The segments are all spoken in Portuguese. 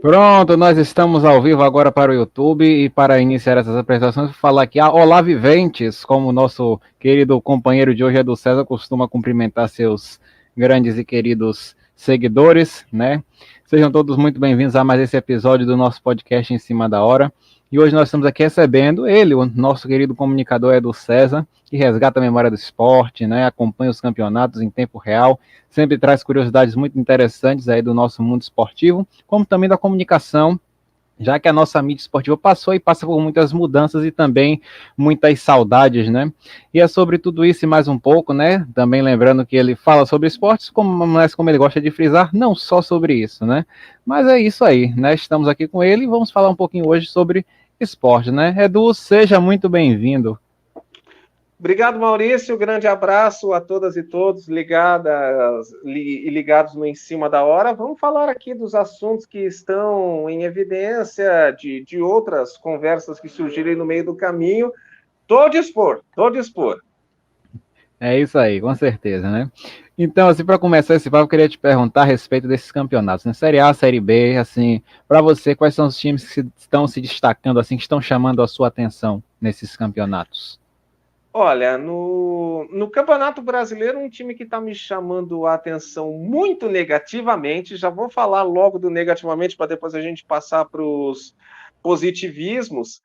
Pronto, nós estamos ao vivo agora para o YouTube e para iniciar essas apresentações, vou falar aqui, olá viventes, como o nosso querido companheiro de hoje, Edu César, costuma cumprimentar seus grandes e queridos seguidores, né? Sejam todos muito bem-vindos a mais esse episódio do nosso podcast Em Cima da Hora. E hoje nós estamos aqui recebendo ele, o nosso querido comunicador Edu César, que resgata a memória do esporte, né? Acompanha os campeonatos em tempo real, sempre traz curiosidades muito interessantes aí do nosso mundo esportivo, como também da comunicação, já que a nossa mídia esportiva passou e passa por muitas mudanças e também muitas saudades, né? E é sobre tudo isso e mais um pouco, né? Também lembrando que ele fala sobre esportes, mas como ele gosta de frisar, não só sobre isso, né? Mas é isso aí, né? Estamos aqui com ele e vamos falar um pouquinho hoje sobre esporte, né? Edu, seja muito bem-vindo. Obrigado, Maurício. Grande abraço a todas e todos ligados no Em Cima da Hora. Vamos falar aqui dos assuntos que estão em evidência, de outras conversas que surgirem no meio do caminho. Tô a dispor, tô a dispor. É isso aí, com certeza, né? Então, assim, para começar esse papo, eu queria te perguntar a respeito desses campeonatos, né? Série A, Série B, assim, para você, quais são os times que estão se destacando, assim, que estão chamando a sua atenção nesses campeonatos? Olha, no Campeonato Brasileiro, um time que está me chamando a atenção muito negativamente, já vou falar logo do negativamente para depois a gente passar para os positivismos,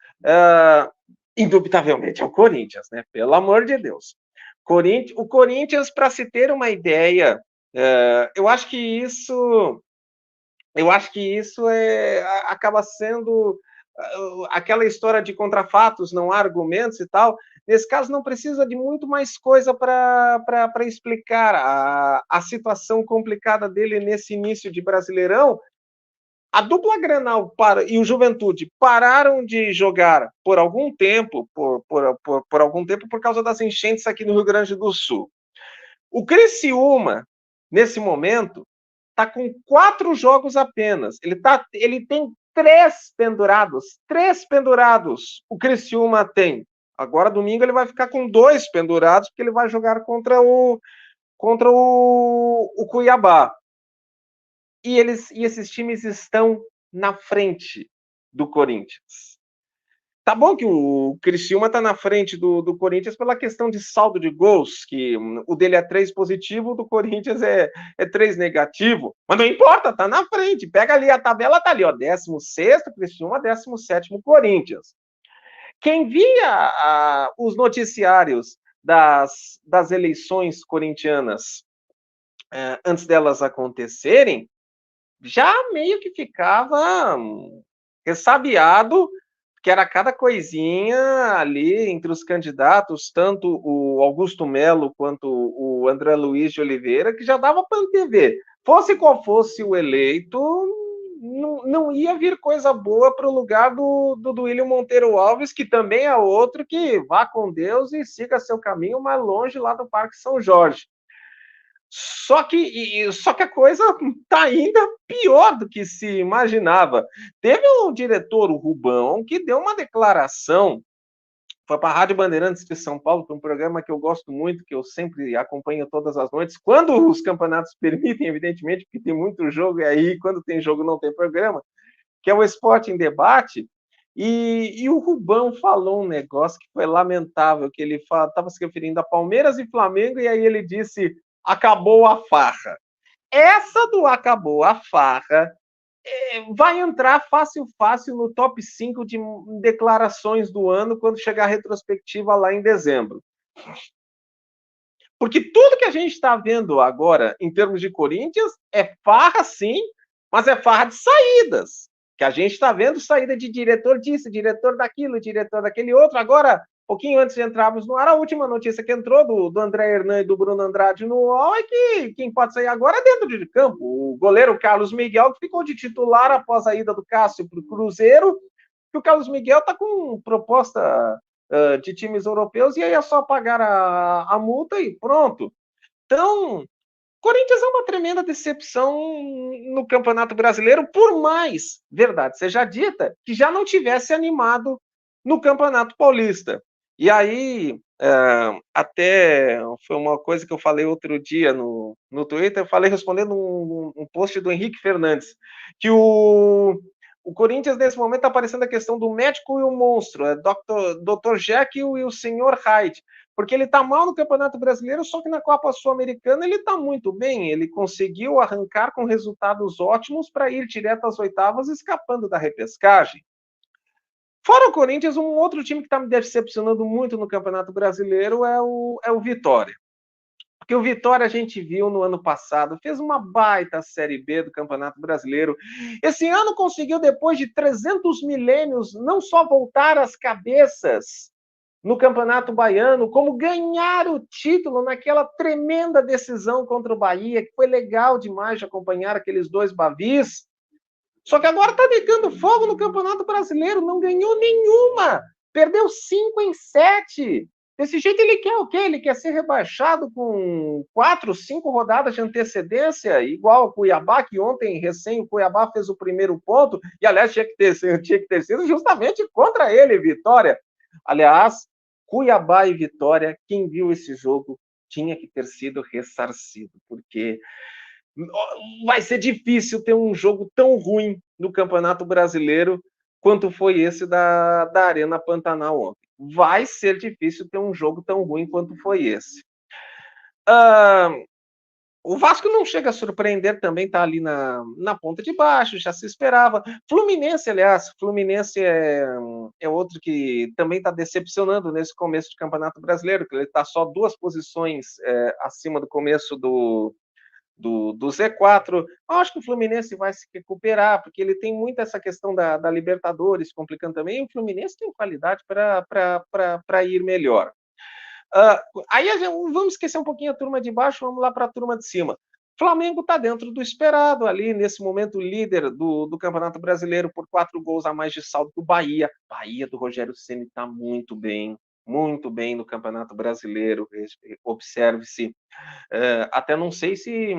indubitavelmente é o Corinthians, né? Pelo amor de Deus. O Corinthians, para se ter uma ideia, eu acho que isso acaba sendo aquela história de contra fatos, não há argumentos e tal. Nesse caso, não precisa de muito mais coisa para explicar a situação complicada dele nesse início de Brasileirão. A dupla Grenal e o Juventude pararam de jogar por algum tempo, por algum tempo, por causa das enchentes aqui no Rio Grande do Sul. O Criciúma, nesse momento, está com 4 jogos apenas. Ele tem 3 pendurados. 3 pendurados o Criciúma tem. Agora, domingo, ele vai ficar com 2 pendurados, porque ele vai jogar contra o Cuiabá. E esses times estão na frente do Corinthians. Tá bom que o Criciúma tá na frente do Corinthians pela questão de saldo de gols, que o dele é 3 positivo, o do Corinthians é 3 negativo, mas não importa, tá na frente. Pega ali a tabela, tá ali, ó, 16º Criciúma, 17º Corinthians. Quem via os noticiários das eleições corintianas antes delas acontecerem, já meio que ficava ressabiado, que era cada coisinha ali entre os candidatos, tanto o Augusto Melo quanto o André Luiz de Oliveira, que já dava para antever. Fosse qual fosse o eleito, não ia vir coisa boa para o lugar do William Monteiro Alves, que também é outro que vá com Deus e siga seu caminho mais longe lá do Parque São Jorge. Só que a coisa está ainda pior do que se imaginava. Teve um diretor, o Rubão, que deu uma declaração, foi para a Rádio Bandeirantes de São Paulo, que é um programa que eu gosto muito, que eu sempre acompanho todas as noites, quando os campeonatos permitem, evidentemente, porque tem muito jogo, e aí quando tem jogo não tem programa, que é o Esporte em Debate. E o Rubão falou um negócio que foi lamentável, que ele estava se referindo a Palmeiras e Flamengo, e aí ele disse: acabou a farra. Essa do acabou a farra vai entrar fácil no top 5 de declarações do ano quando chegar a retrospectiva lá em dezembro. Porque tudo que a gente está vendo agora em termos de Corinthians é farra, sim, mas é farra de saídas. Que a gente está vendo saída de diretor disso, diretor daquilo, diretor daquele outro. Agora, pouquinho antes de entrarmos no ar, a última notícia que entrou do André Hernan e do Bruno Andrade no UOL é que quem pode sair agora é dentro de campo. O goleiro Carlos Miguel, que ficou de titular após a ida do Cássio para o Cruzeiro, que o Carlos Miguel está com proposta de times europeus, e aí é só pagar a multa e pronto. Então, Corinthians é uma tremenda decepção no Campeonato Brasileiro, por mais, verdade seja dita, que já não tivesse animado no Campeonato Paulista. E aí, até foi uma coisa que eu falei outro dia no Twitter, eu falei respondendo um post do Henrique Fernandes, que o Corinthians, nesse momento, está aparecendo a questão do médico e o monstro, Dr. Jekyll e o Sr. Hyde, porque ele está mal no Campeonato Brasileiro, só que na Copa Sul-Americana ele está muito bem, ele conseguiu arrancar com resultados ótimos para ir direto às oitavas, escapando da repescagem. Fora o Corinthians, um outro time que está me decepcionando muito no Campeonato Brasileiro é o Vitória. Porque o Vitória a gente viu no ano passado, fez uma baita Série B do Campeonato Brasileiro. Esse ano conseguiu, depois de 300 milênios, não só voltar às cabeças no Campeonato Baiano, como ganhar o título naquela tremenda decisão contra o Bahia, que foi legal demais de acompanhar aqueles dois Bavis. Só que agora está pegando fogo no Campeonato Brasileiro, não ganhou nenhuma, perdeu 5 em 7. Desse jeito ele quer o quê? Ele quer ser rebaixado com 4, 5 rodadas de antecedência, igual o Cuiabá, que ontem recém o Cuiabá fez o primeiro ponto, e aliás tinha que ter sido justamente contra ele, Vitória. Aliás, Cuiabá e Vitória, quem viu esse jogo tinha que ter sido ressarcido, porque vai ser difícil ter um jogo tão ruim no Campeonato Brasileiro quanto foi esse da Arena Pantanal ontem. Vai ser difícil ter um jogo tão ruim quanto foi esse. O Vasco não chega a surpreender, também está ali na ponta de baixo, já se esperava. Fluminense, aliás, Fluminense é outro que também está decepcionando nesse começo de Campeonato Brasileiro, que ele está só 2 posições acima do começo do Z4. Eu acho que o Fluminense vai se recuperar, porque ele tem muito essa questão da Libertadores complicando também, e o Fluminense tem qualidade para ir melhor. Aí vamos esquecer um pouquinho a turma de baixo, vamos lá para a turma de cima. Flamengo está dentro do esperado ali, nesse momento líder do Campeonato Brasileiro por 4 gols a mais de saldo que o Bahia. Bahia do Rogério Ceni está muito bem no Campeonato Brasileiro, observe-se. Até não sei se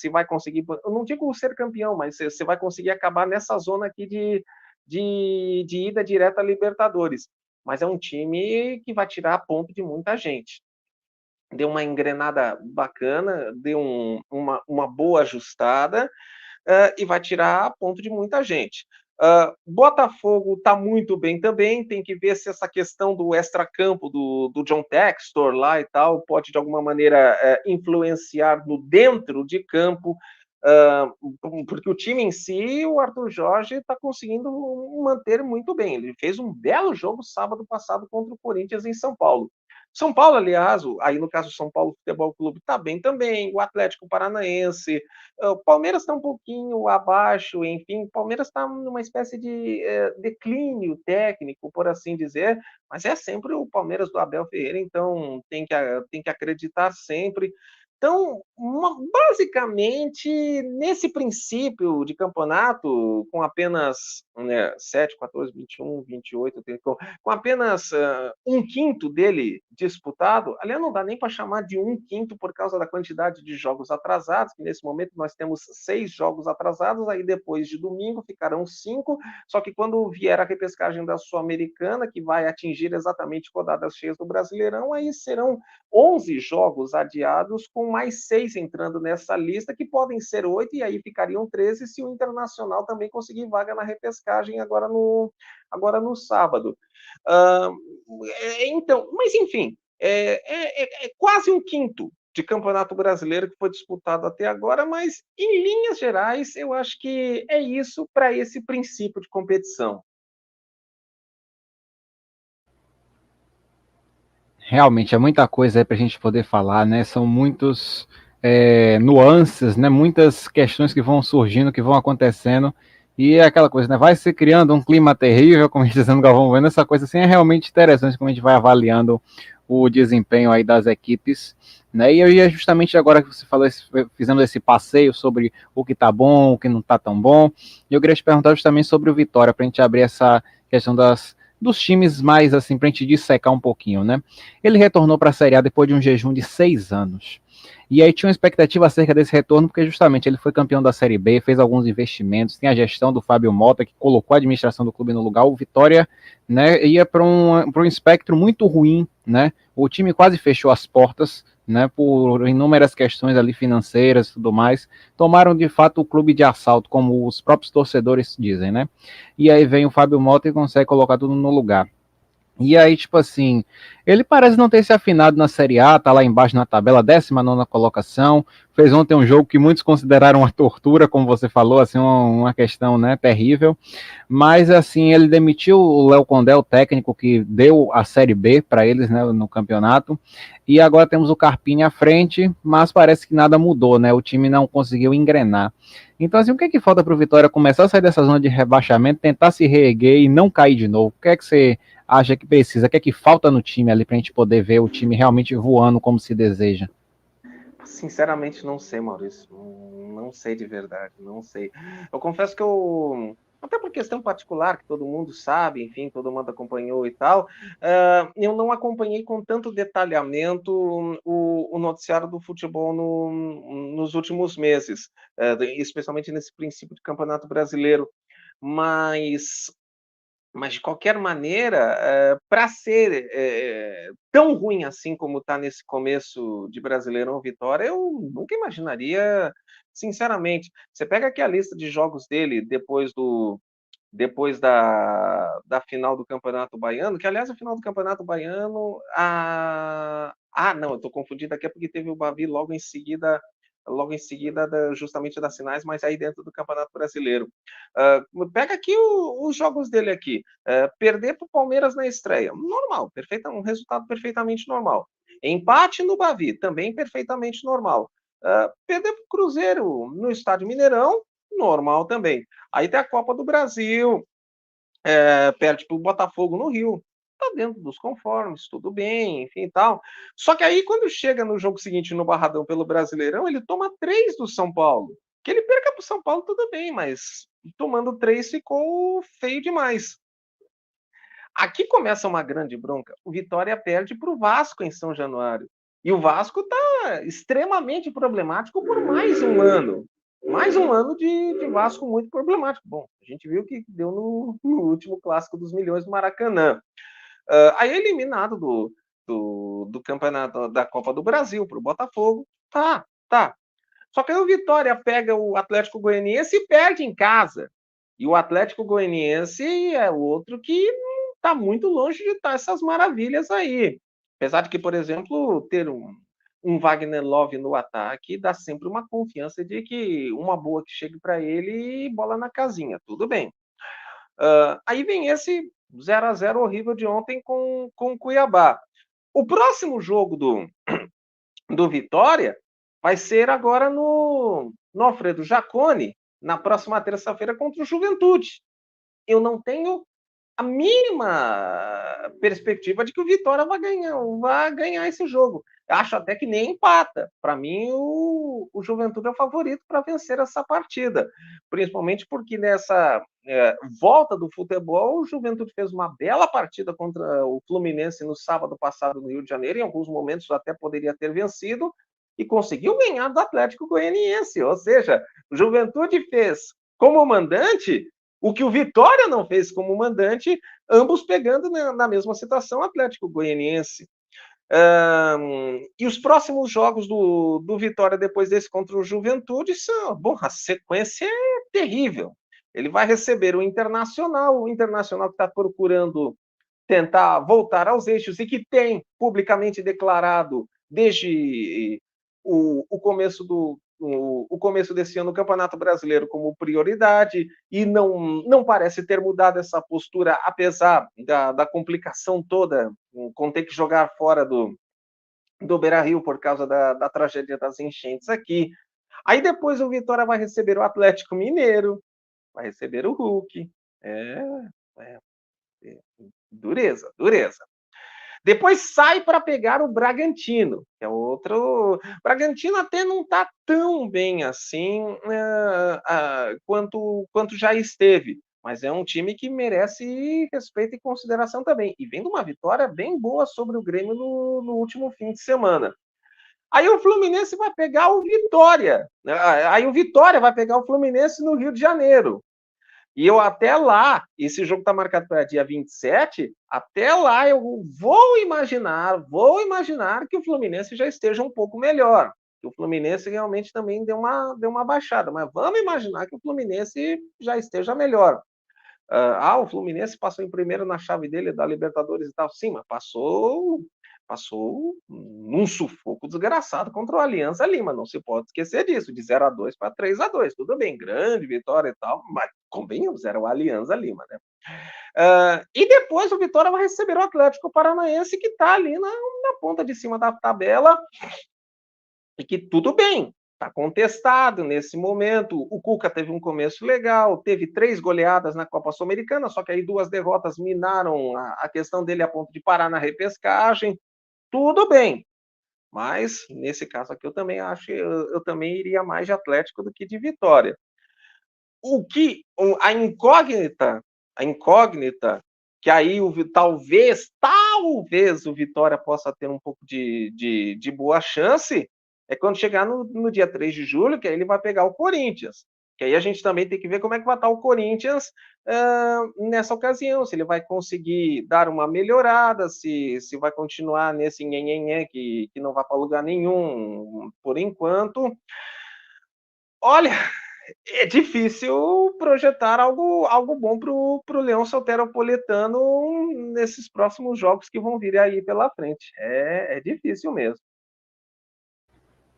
vai conseguir, eu não digo ser campeão, mas se vai conseguir acabar nessa zona aqui de ida direta à Libertadores. Mas é um time que vai tirar ponto de muita gente. Deu uma engrenada bacana, deu uma boa ajustada e vai tirar ponto de muita gente. Botafogo está muito bem também, tem que ver se essa questão do extracampo do John Textor lá e tal pode de alguma maneira influenciar no dentro de campo, porque o time em si, o Arthur Jorge está conseguindo manter muito bem. Ele fez um belo jogo sábado passado contra o Corinthians em São Paulo. São Paulo, aliás, aí no caso São Paulo Futebol Clube está bem também, o Atlético Paranaense, o Palmeiras está um pouquinho abaixo, enfim, o Palmeiras está numa espécie de declínio técnico, por assim dizer, mas é sempre o Palmeiras do Abel Ferreira, então tem que acreditar sempre. Então, basicamente, nesse princípio de campeonato, com apenas 7, 14, 21, 28, com apenas um quinto dele disputado, aliás, não dá nem para chamar de um quinto por causa da quantidade de jogos atrasados, que nesse momento nós temos 6 jogos atrasados, aí depois de domingo ficarão 5, só que quando vier a repescagem da Sul-Americana, que vai atingir exatamente rodadas cheias do Brasileirão, aí serão 11 jogos adiados, com mais 6 entrando nessa lista, que podem ser 8, e aí ficariam 13 se o Internacional também conseguir vaga na repescagem agora no sábado. Então, mas enfim, é quase um quinto de Campeonato Brasileiro que foi disputado até agora, mas em linhas gerais eu acho que é isso para esse princípio de competição. Realmente é muita coisa aí para a gente poder falar, né? São muitos nuances, né? Muitas questões que vão surgindo, que vão acontecendo, e é aquela coisa, né? Vai se criando um clima terrível, como a gente dizendo, Galvão, vendo essa coisa assim, é realmente interessante como a gente vai avaliando o desempenho aí das equipes, né? E é justamente agora que você falou, fizemos esse passeio sobre o que tá bom, o que não tá tão bom, e eu queria te perguntar justamente sobre o Vitória, para a gente abrir essa questão dos times mais assim, para a gente dissecar um pouquinho, né? Ele retornou para a Série A depois de um jejum de 6 anos. E aí tinha uma expectativa acerca desse retorno, porque justamente ele foi campeão da Série B, fez alguns investimentos, tem a gestão do Fábio Mota, que colocou a administração do clube no lugar. O Vitória, né, ia para um espectro muito ruim, né? O time quase fechou as portas, né, por inúmeras questões ali financeiras e tudo mais. Tomaram de fato o clube de assalto, como os próprios torcedores dizem, né? E aí vem o Fábio Mota e consegue colocar tudo no lugar. E aí, tipo assim, ele parece não ter se afinado na Série A, tá lá embaixo na tabela, 19ª colocação. Fez ontem um jogo que muitos consideraram uma tortura, como você falou, assim, uma questão, né, terrível. Mas, assim, ele demitiu o Léo Condé, o técnico que deu a Série B para eles, né, no campeonato. E agora temos o Carpini à frente, mas parece que nada mudou, né? O time não conseguiu engrenar. Então, assim, o que é que falta para o Vitória começar a sair dessa zona de rebaixamento, tentar se reerguer e não cair de novo? O que é que você acha que precisa? O que é que falta no time ali para a gente poder ver o time realmente voando como se deseja? Sinceramente, não sei, Maurício. Não sei de verdade, não sei. Eu confesso que eu, até por questão particular, que todo mundo sabe, enfim, todo mundo acompanhou e tal, eu não acompanhei com tanto detalhamento o noticiário do futebol nos últimos meses, especialmente nesse princípio de Campeonato Brasileiro. Mas de qualquer maneira, para ser tão ruim assim como está nesse começo de Brasileirão Vitória, eu nunca imaginaria, sinceramente. Você pega aqui a lista de jogos dele depois da final do Campeonato Baiano, que aliás a final do Campeonato Baiano, não, eu estou confundindo aqui, é porque teve o Bavi logo em seguida justamente das finais, mas aí dentro do Campeonato Brasileiro. Pega aqui os jogos dele aqui. Perder para o Palmeiras na estreia, normal, um resultado perfeitamente normal. Empate no Bavi, também perfeitamente normal. Perder para o Cruzeiro no Estádio Mineirão, normal também. Aí tem a Copa do Brasil, perde para o Botafogo no Rio. Tá dentro dos conformes, tudo bem, enfim e tal. Só que aí, quando chega no jogo seguinte, no Barradão pelo Brasileirão, ele toma 3 do São Paulo. Que ele perca para o São Paulo, tudo bem, mas tomando 3 ficou feio demais. Aqui começa uma grande bronca. O Vitória perde para o Vasco em São Januário. E o Vasco está extremamente problemático por mais um ano. Mais um ano de Vasco muito problemático. Bom, a gente viu o que deu no último clássico dos milhões do Maracanã. Aí eliminado do campeonato da Copa do Brasil para o Botafogo. Tá. Só que aí o Vitória pega o Atlético Goianiense e perde em casa. E o Atlético Goianiense é outro que está muito longe de estar essas maravilhas aí. Apesar de que, por exemplo, ter um Wagner Love no ataque dá sempre uma confiança de que uma boa que chegue para ele e bola na casinha, tudo bem. Aí vem esse 0-0 horrível de ontem com o Cuiabá. O próximo jogo do Vitória vai ser agora no Alfredo Jaconi, na próxima terça-feira contra o Juventude. Eu não tenho a mínima perspectiva de que o Vitória vai ganhar esse jogo. Acho até que nem empata. Para mim, o Juventude é o favorito para vencer essa partida. Principalmente porque nessa volta do futebol, o Juventude fez uma bela partida contra o Fluminense no sábado passado no Rio de Janeiro. Em alguns momentos até poderia ter vencido e conseguiu ganhar do Atlético Goianiense. Ou seja, o Juventude fez como mandante o que o Vitória não fez como mandante, ambos pegando na mesma situação Atlético Goianiense. E os próximos jogos do Vitória depois desse contra o Juventude são, bom, a sequência é terrível. Ele vai receber o Internacional que está procurando tentar voltar aos eixos e que tem publicamente declarado desde o começo desse ano o Campeonato Brasileiro como prioridade e não parece ter mudado essa postura, apesar da complicação toda com ter que jogar fora do Beira-Rio por causa da tragédia das enchentes aqui. Aí depois o Vitória vai receber o Atlético Mineiro, vai receber o Hulk. Dureza. Depois sai para pegar o Bragantino, que é outro. O Bragantino até não está tão bem assim quanto já esteve, mas é um time que merece respeito e consideração também. E vem de uma vitória bem boa sobre o Grêmio no último fim de semana. Aí o Fluminense vai pegar o Vitória. Aí o Vitória vai pegar o Fluminense no Rio de Janeiro. E eu até lá, esse jogo está marcado para dia 27, até lá eu vou imaginar que o Fluminense já esteja um pouco melhor. Que o Fluminense realmente também deu uma baixada, mas vamos imaginar que o Fluminense já esteja melhor. O Fluminense passou em primeiro na chave dele da Libertadores e tal. Sim, mas passou num sufoco desgraçado contra o Alianza Lima. Não se pode esquecer disso, de 0-2 para 3-2. Tudo bem, grande vitória e tal, mas convenhamos, era o Alianza Lima, né? E depois o Vitória vai receber o Atlético Paranaense, que está ali na ponta de cima da tabela, e que tudo bem, está contestado nesse momento. O Cuca teve um começo legal, teve 3 goleadas na Copa Sul-Americana, só que aí 2 derrotas minaram a questão dele a ponto de parar na repescagem. Tudo bem, mas nesse caso aqui eu também iria mais de Atlético do que de Vitória. A incógnita, que aí talvez o Vitória possa ter um pouco de boa chance, é quando chegar no dia 3 de julho, que aí ele vai pegar o Corinthians. Que aí a gente também tem que ver como é que vai estar o Corinthians nessa ocasião, se ele vai conseguir dar uma melhorada, se vai continuar nesse nhenhenhé que não vai para lugar nenhum por enquanto. Olha, é difícil projetar algo bom para o Leão Soteropolitano nesses próximos jogos que vão vir aí pela frente. É difícil mesmo.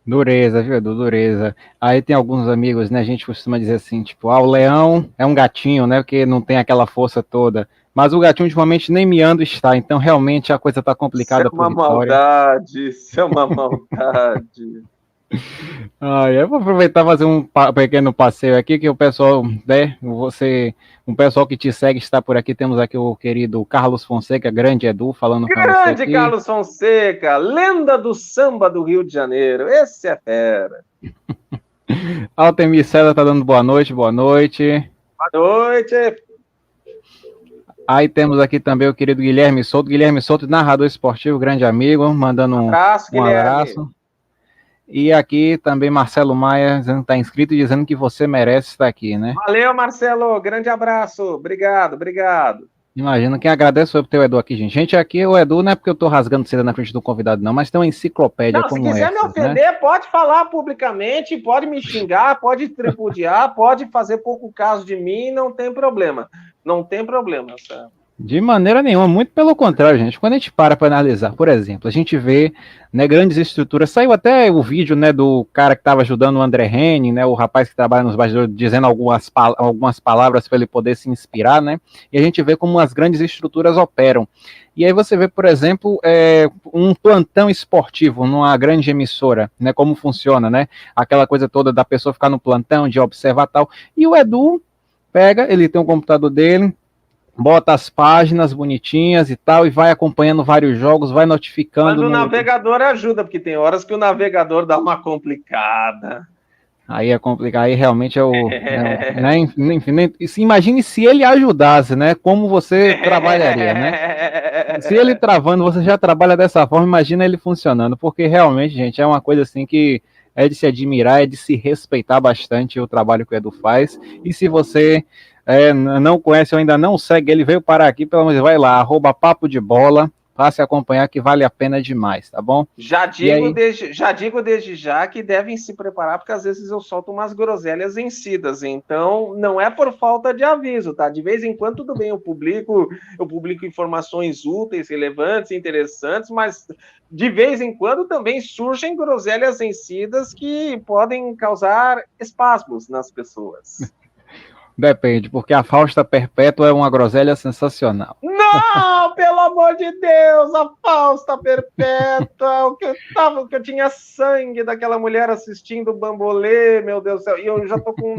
Dureza, viu, Edu? Dureza. Aí tem alguns amigos, né? A gente costuma dizer assim, tipo, o leão é um gatinho, né? Porque não tem aquela força toda. Mas o gatinho ultimamente nem miando está, então realmente a coisa tá complicada pro Vitória. Isso é uma maldade. Eu vou aproveitar e fazer um pequeno passeio aqui, que o pessoal, né, um pessoal que te segue está por aqui. Temos aqui o querido Carlos Fonseca, grande Edu, falando com você aqui. Grande Carlos Fonseca, lenda do samba do Rio de Janeiro. Esse é fera. Altemir César tá dando boa noite, boa noite. Boa noite. Aí temos aqui também o querido Guilherme Souto, narrador esportivo, grande amigo, mandando um abraço. E aqui também Marcelo Maia, dizendo que está inscrito e dizendo que você merece estar aqui, né? Valeu, Marcelo, grande abraço, obrigado. Imagina, quem agradece foi o teu Edu aqui, gente. Gente, aqui o Edu não é porque eu tô rasgando seda na frente do convidado, não, mas tem uma enciclopédia como essa. Se quiser me ofender, né? Pode falar publicamente, pode me xingar, pode tripudiar, pode fazer pouco caso de mim, não tem problema. Não tem problema, sabe? De maneira nenhuma, muito pelo contrário, gente. Quando a gente para analisar, por exemplo, a gente vê, né, grandes estruturas. Saiu até o vídeo, né, do cara que estava ajudando o André Henning, né, o rapaz que trabalha nos bastidores, dizendo algumas palavras para ele poder se inspirar, né? E a gente vê como as grandes estruturas operam. E aí você vê, por exemplo, um plantão esportivo numa grande emissora, né? Como funciona, né? Aquela coisa toda da pessoa ficar no plantão, de observar tal. E o Edu pega, ele tem um computador dele, bota as páginas bonitinhas e tal, e vai acompanhando vários jogos, vai notificando. Mas o navegador ajuda, porque tem horas que o navegador dá uma complicada. Aí é complicado, aí realmente né, imagine se ele ajudasse, né? Como você trabalharia, né? Se ele travando, você já trabalha dessa forma, imagina ele funcionando, porque realmente, gente, é uma coisa assim que é de se admirar, é de se respeitar bastante o trabalho que o Edu faz. E se você não conhece ou ainda não segue, ele veio parar aqui, pelo menos vai lá, @papo de bola, passe a acompanhar que vale a pena demais, tá bom? Já digo desde já que devem se preparar, porque às vezes eu solto umas groselhas vencidas, então não é por falta de aviso, tá? De vez em quando tudo bem, eu publico informações úteis, relevantes, interessantes, mas de vez em quando também surgem groselhas vencidas que podem causar espasmos nas pessoas. Depende, porque a Fausta Perpétua é uma groselha sensacional. Não, pelo amor de Deus, a Fausta Perpétua, o que eu tinha sangue daquela mulher assistindo o Bambolê, meu Deus do céu, e eu já tô com...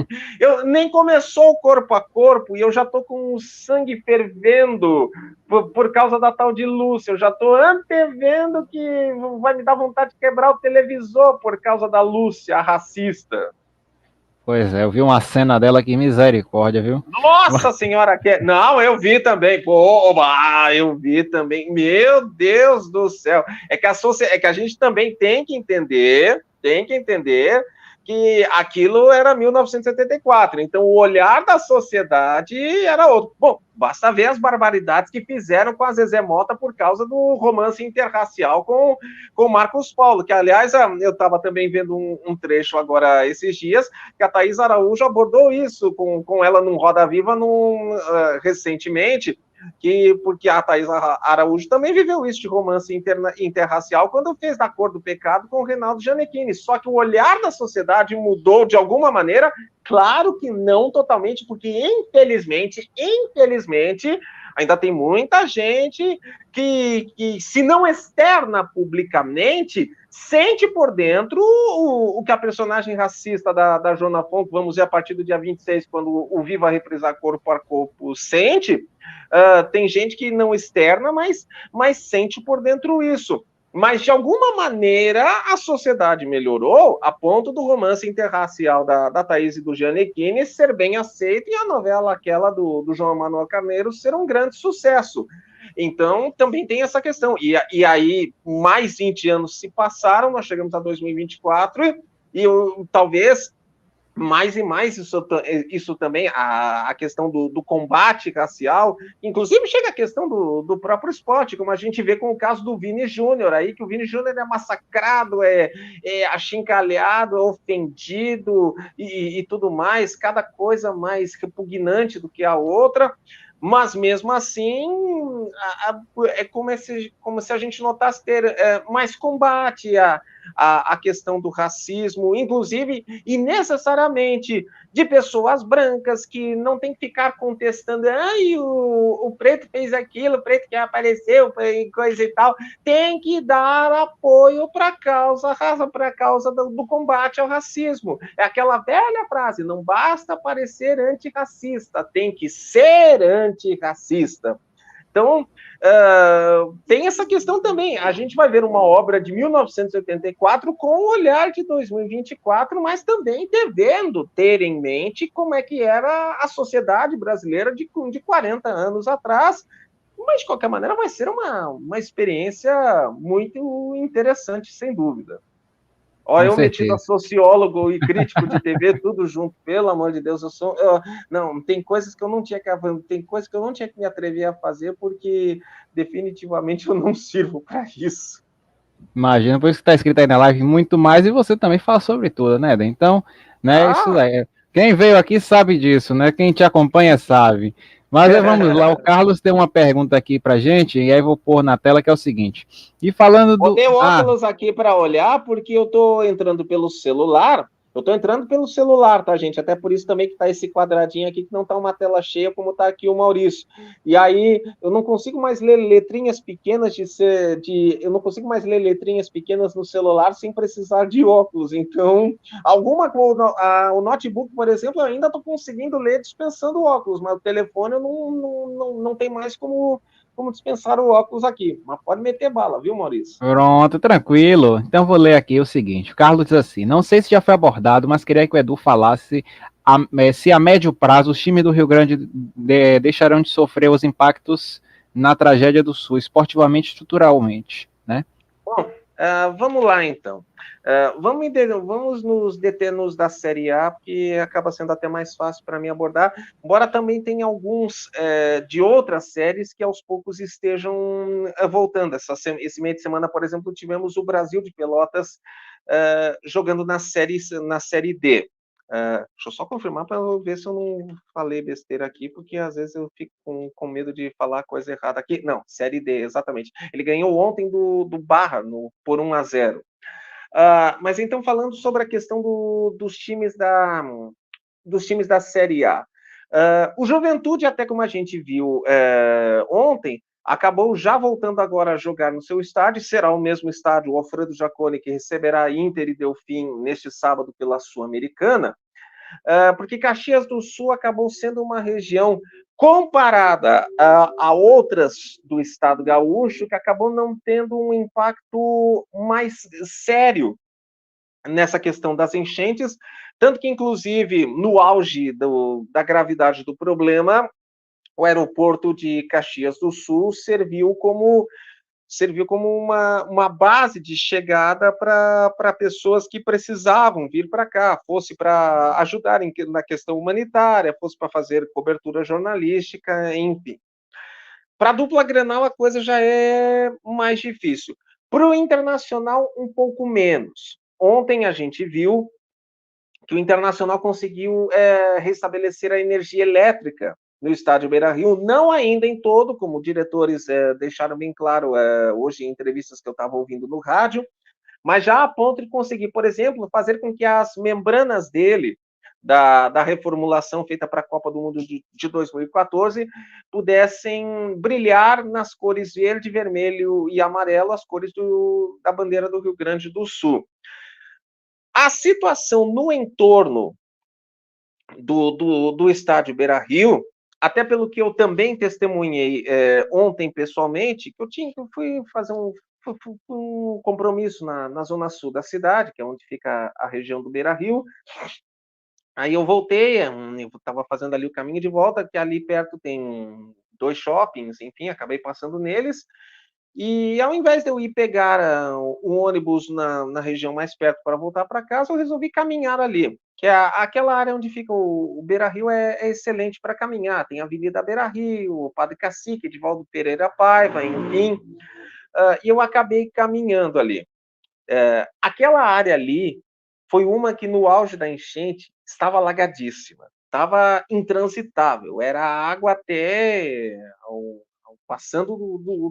nem começou o corpo a corpo, e eu já tô com o sangue fervendo por causa da tal de Lúcia, eu já tô antevendo que vai me dar vontade de quebrar o televisor por causa da Lúcia, a racista. Pois é, eu vi uma cena dela que misericórdia, viu? Nossa senhora, não, eu vi também, pô, eu vi também, meu Deus do céu, é que a gente também tem que entender que aquilo era 1974, então o olhar da sociedade era outro. Bom, basta ver as barbaridades que fizeram com a Zezé Mota por causa do romance interracial com Marcos Paulo, que aliás eu estava também vendo um trecho agora esses dias, que a Thaís Araújo abordou isso com ela num Roda Viva recentemente, porque a Thaís Araújo também viveu isso de romance interracial quando fez Da Cor do Pecado com o Reinaldo Gianecchini. Só que o olhar da sociedade mudou de alguma maneira, claro que não totalmente, porque infelizmente, ainda tem muita gente que se não externa publicamente, sente por dentro o que a personagem racista da Joana Fonco, vamos ver a partir do dia 26, quando o Viva Reprisar Corpo a Corpo sente. Tem gente que não externa, mas sente por dentro isso. Mas, de alguma maneira, a sociedade melhorou a ponto do romance interracial da Thaís e do Gianecchini ser bem aceito e a novela aquela do João Manuel Carneiro ser um grande sucesso. Então, também tem essa questão. E aí, mais 20 anos se passaram, nós chegamos a 2024 e talvez mais e mais isso também, a questão do combate racial, inclusive chega a questão do próprio esporte, como a gente vê com o caso do Vini Júnior, aí que o Vini Júnior é massacrado, é achincalhado, é ofendido e tudo mais, cada coisa mais repugnante do que a outra, mas mesmo assim é como se a gente notasse ter mais combate a questão do racismo, inclusive e necessariamente de pessoas brancas que não tem que ficar contestando, o preto fez aquilo, o preto que apareceu, e coisa e tal, tem que dar apoio para a causa do combate ao racismo. É aquela velha frase, não basta parecer antirracista, tem que ser antirracista. Então, tem essa questão também. A gente vai ver uma obra de 1984 com o olhar de 2024, mas também devendo ter em mente como é que era a sociedade brasileira de 40 anos atrás. Mas, de qualquer maneira, vai ser uma experiência muito interessante, sem dúvida. Olha, Com eu metido a certeza. sociólogo e crítico de TV, tudo junto, pelo amor de Deus, não, tem coisas que eu não tinha que me atrever a fazer, porque definitivamente eu não sirvo para isso. Imagina, por isso que está escrito aí na live muito mais, e você também fala sobre tudo, né, Eden? Então, né, isso Ah, é. Quem veio aqui sabe disso, né? Quem te acompanha sabe. Mas vamos lá, o Carlos tem uma pergunta aqui pra gente, e aí vou pôr na tela, que é o seguinte. E falando do. botei o óculos aqui para olhar, porque eu estou entrando pelo celular. Eu estou entrando pelo celular, tá, gente? Até por isso também que tá esse quadradinho aqui, que não tá uma tela cheia, como tá aqui o Maurício. E aí, eu não consigo mais ler letrinhas pequenas eu não consigo mais ler letrinhas pequenas no celular sem precisar de óculos. Então, o notebook, por exemplo, eu ainda estou conseguindo ler dispensando óculos, mas o telefone eu não tem mais como dispensar o óculos aqui. Mas pode meter bala, viu, Maurício? Pronto, tranquilo. Então vou ler aqui o seguinte. O Carlos diz assim: não sei se já foi abordado, mas queria que o Edu falasse se a médio prazo os times do Rio Grande deixarão de sofrer os impactos na tragédia do Sul, esportivamente e estruturalmente, né? Bom, vamos lá então. Vamos nos deter-nos da Série A, porque acaba sendo até mais fácil para mim abordar, embora também tenha alguns de outras séries que aos poucos estejam voltando. Esse meio de semana, por exemplo, tivemos o Brasil de Pelotas jogando na série D. Deixa eu só confirmar para ver se eu não falei besteira aqui, porque às vezes eu fico com medo de falar coisa errada aqui. Não, Série D, exatamente. Ele ganhou ontem do Barra por 1-0. Mas então, falando sobre a questão dos times da Série A. O Juventude, até como a gente viu ontem, acabou já voltando agora a jogar no seu estádio, será o mesmo estádio, o Alfredo Jaconi, que receberá Inter e Delfim neste sábado pela Sul-Americana, porque Caxias do Sul acabou sendo uma região comparada a outras do estado gaúcho, que acabou não tendo um impacto mais sério nessa questão das enchentes, Tanto que, inclusive, no auge da gravidade do problema, o aeroporto de Caxias do Sul serviu como uma base de chegada para pessoas que precisavam vir para cá, fosse para ajudar na questão humanitária, fosse para fazer cobertura jornalística, enfim. Para a dupla Grenal, a coisa já é mais difícil. Para o Internacional, um pouco menos. Ontem a gente viu que o Internacional conseguiu restabelecer a energia elétrica no estádio Beira-Rio, não ainda em todo, como diretores deixaram bem claro hoje em entrevistas que eu estava ouvindo no rádio, mas já a ponto de conseguir, por exemplo, fazer com que as membranas dele, da reformulação feita para a Copa do Mundo de 2014, pudessem brilhar nas cores verde, vermelho e amarelo, as cores da bandeira do Rio Grande do Sul. A situação no entorno do estádio Beira-Rio, até pelo que eu também testemunhei ontem pessoalmente, que eu fui fazer um compromisso na zona sul da cidade, que é onde fica a região do Beira-Rio. Aí eu voltei, eu estava fazendo ali o caminho de volta, que ali perto tem 2 shoppings, enfim, acabei passando neles. E ao invés de eu ir pegar o ônibus na região mais perto para voltar para casa, eu resolvi caminhar ali, que é aquela área onde fica o Beira-Rio é excelente para caminhar. Tem a Avenida Beira-Rio, o Padre Cacique, Edivaldo Pereira Paiva, enfim. E eu acabei caminhando ali. Aquela área ali foi uma que no auge da enchente estava alagadíssima, estava intransitável, era água até passando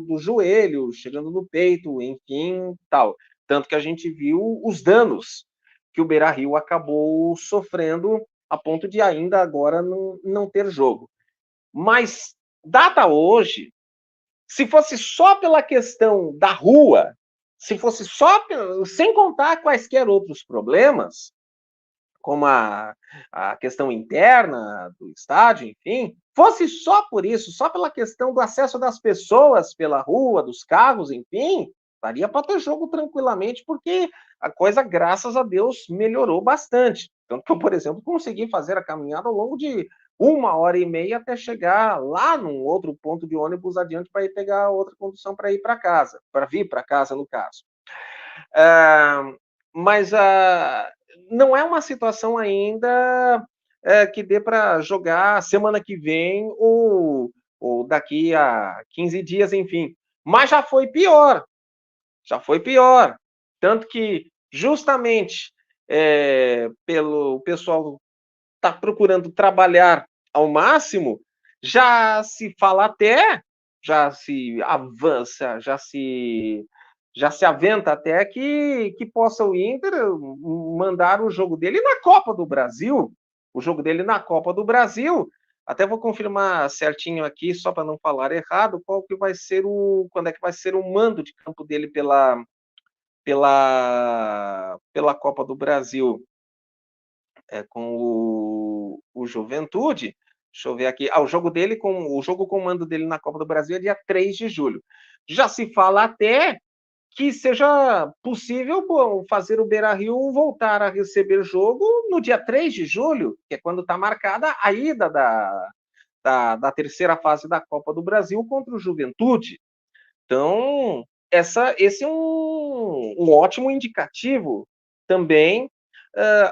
do joelho, chegando no peito, enfim, tal. Tanto que a gente viu os danos que o Beira-Rio acabou sofrendo a ponto de ainda agora não ter jogo. Mas, data hoje, se fosse só pela questão da rua, se fosse só, sem contar quaisquer outros problemas, como a questão interna do estádio, enfim, fosse só por isso, só pela questão do acesso das pessoas pela rua, dos carros, enfim, daria para ter jogo tranquilamente, porque a coisa, graças a Deus, melhorou bastante. Tanto que eu, por exemplo, consegui fazer a caminhada ao longo de 1h30 até chegar lá num outro ponto de ônibus adiante para ir pegar outra condução para ir para casa, para vir para casa, no caso. Mas não é uma situação ainda que dê para jogar semana que vem ou daqui a 15 dias, enfim. Mas já foi pior. Já foi pior. Tanto que, justamente, pelo pessoal tá procurando trabalhar ao máximo, já se fala até, já se avança, já se aventa até que possa o Inter mandar o jogo dele na Copa do Brasil. O jogo dele na Copa do Brasil. Até vou confirmar certinho aqui, só para não falar errado, quando é que vai ser o mando de campo dele pela Copa do Brasil. Com o Juventude. Deixa eu ver aqui. O jogo com o mando dele na Copa do Brasil é dia 3 de julho. Já se fala até que seja possível fazer o Beira-Rio voltar a receber jogo no dia 3 de julho, que é quando está marcada a ida da terceira fase da Copa do Brasil contra o Juventude. Então, esse é um ótimo indicativo também.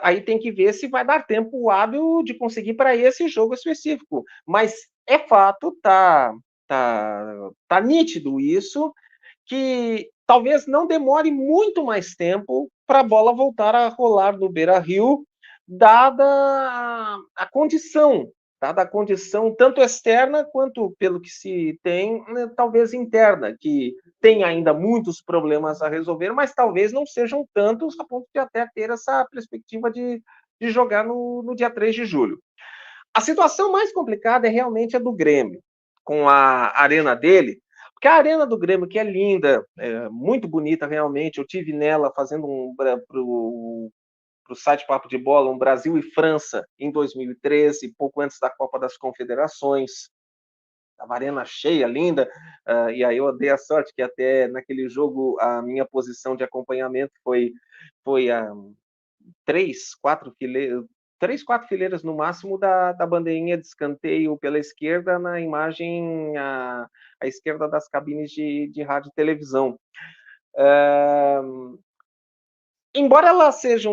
Aí tem que ver se vai dar tempo hábil de conseguir para esse jogo específico. Mas é fato, tá nítido isso, que talvez não demore muito mais tempo para a bola voltar a rolar no Beira-Rio, dada a condição tanto externa quanto, pelo que se tem, né, talvez interna, que tem ainda muitos problemas a resolver, mas talvez não sejam tantos a ponto de até ter essa perspectiva de jogar no dia 3 de julho. A situação mais complicada é realmente a do Grêmio, com a arena dele, porque a arena do Grêmio, que é linda, muito bonita realmente, eu tive nela fazendo para o site Papo de Bola, um Brasil e França em 2013, pouco antes da Copa das Confederações. A arena cheia, linda, e aí eu dei a sorte que até naquele jogo a minha posição de acompanhamento foi três, quatro fileiras no máximo da bandeirinha de escanteio pela esquerda, na imagem à esquerda das cabines de rádio e televisão. Embora ela seja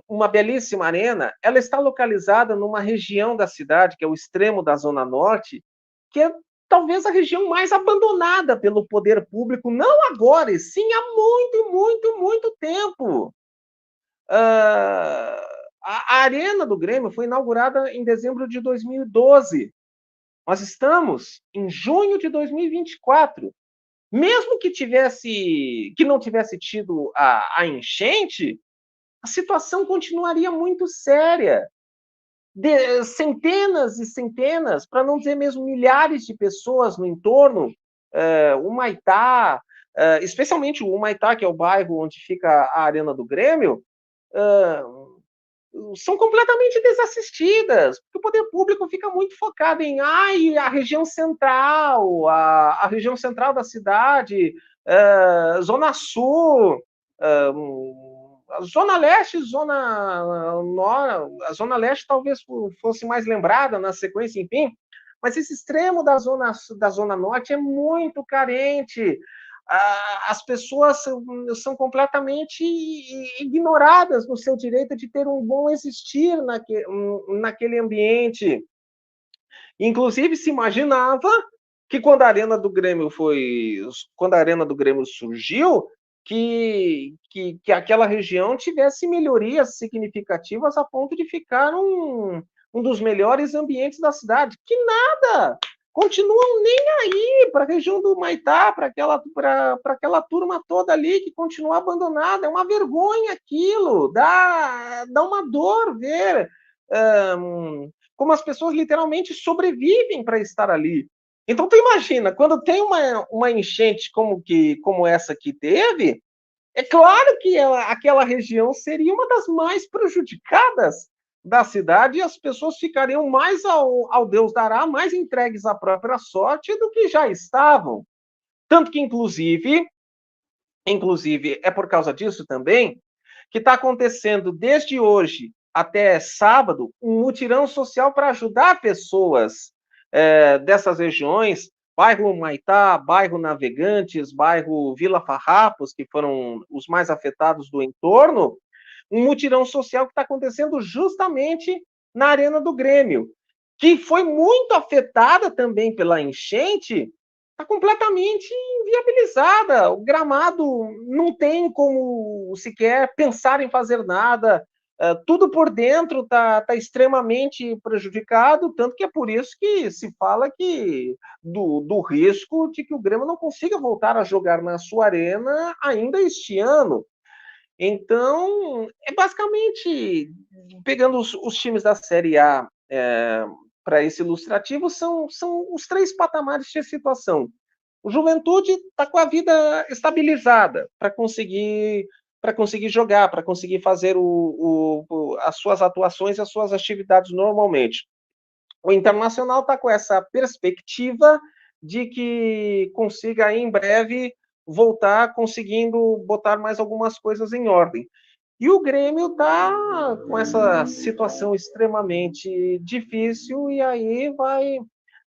uma belíssima arena, ela está localizada numa região da cidade, que é o extremo da Zona Norte, que é talvez a região mais abandonada pelo poder público, não agora, e sim há muito, muito, muito tempo. A Arena do Grêmio foi inaugurada em dezembro de 2012. Nós estamos em junho de 2024. Mesmo que não tivesse tido a enchente, a situação continuaria muito séria. Centenas e centenas, para não dizer mesmo milhares de pessoas no entorno, o Humaitá, especialmente o Humaitá, que é o bairro onde fica a Arena do Grêmio, são completamente desassistidas, porque o poder público fica muito focado em a região central, a região central da cidade, Zona Sul, a Zona Leste, a Zona Leste talvez fosse mais lembrada na sequência, enfim, mas esse extremo da Zona Norte é muito carente. As pessoas são completamente ignoradas no seu direito de ter um bom existir naquele ambiente. Inclusive, se imaginava que quando a Arena do Grêmio surgiu, que aquela região tivesse melhorias significativas a ponto de ficar um dos melhores ambientes da cidade. Que nada! Continuam nem aí para a região do Humaitá, para aquela turma toda ali que continua abandonada. É uma vergonha aquilo, dá uma dor ver como as pessoas literalmente sobrevivem para estar ali. Então tu imagina, quando tem uma enchente como essa que teve, é claro que aquela região seria uma das mais prejudicadas da cidade e as pessoas ficariam mais ao Deus dará, mais entregues à própria sorte do que já estavam. Tanto que, inclusive, é por causa disso também, que está acontecendo desde hoje até sábado um mutirão social para ajudar pessoas dessas regiões, bairro Humaitá, bairro Navegantes, bairro Vila Farrapos, que foram os mais afetados do entorno, um mutirão social que está acontecendo justamente na Arena do Grêmio, que foi muito afetada também pela enchente, está completamente inviabilizada. O gramado não tem como sequer pensar em fazer nada. Tudo por dentro está extremamente prejudicado, tanto que é por isso que se fala que do risco de que o Grêmio não consiga voltar a jogar na sua arena ainda este ano. Então, é basicamente, pegando os times da Série A para esse ilustrativo, são os três patamares de situação. O Juventude está com a vida estabilizada para conseguir jogar, para conseguir fazer as suas atuações, as suas atividades normalmente. O Internacional está com essa perspectiva de que consiga em breve voltar conseguindo botar mais algumas coisas em ordem. E o Grêmio está com essa situação extremamente difícil e aí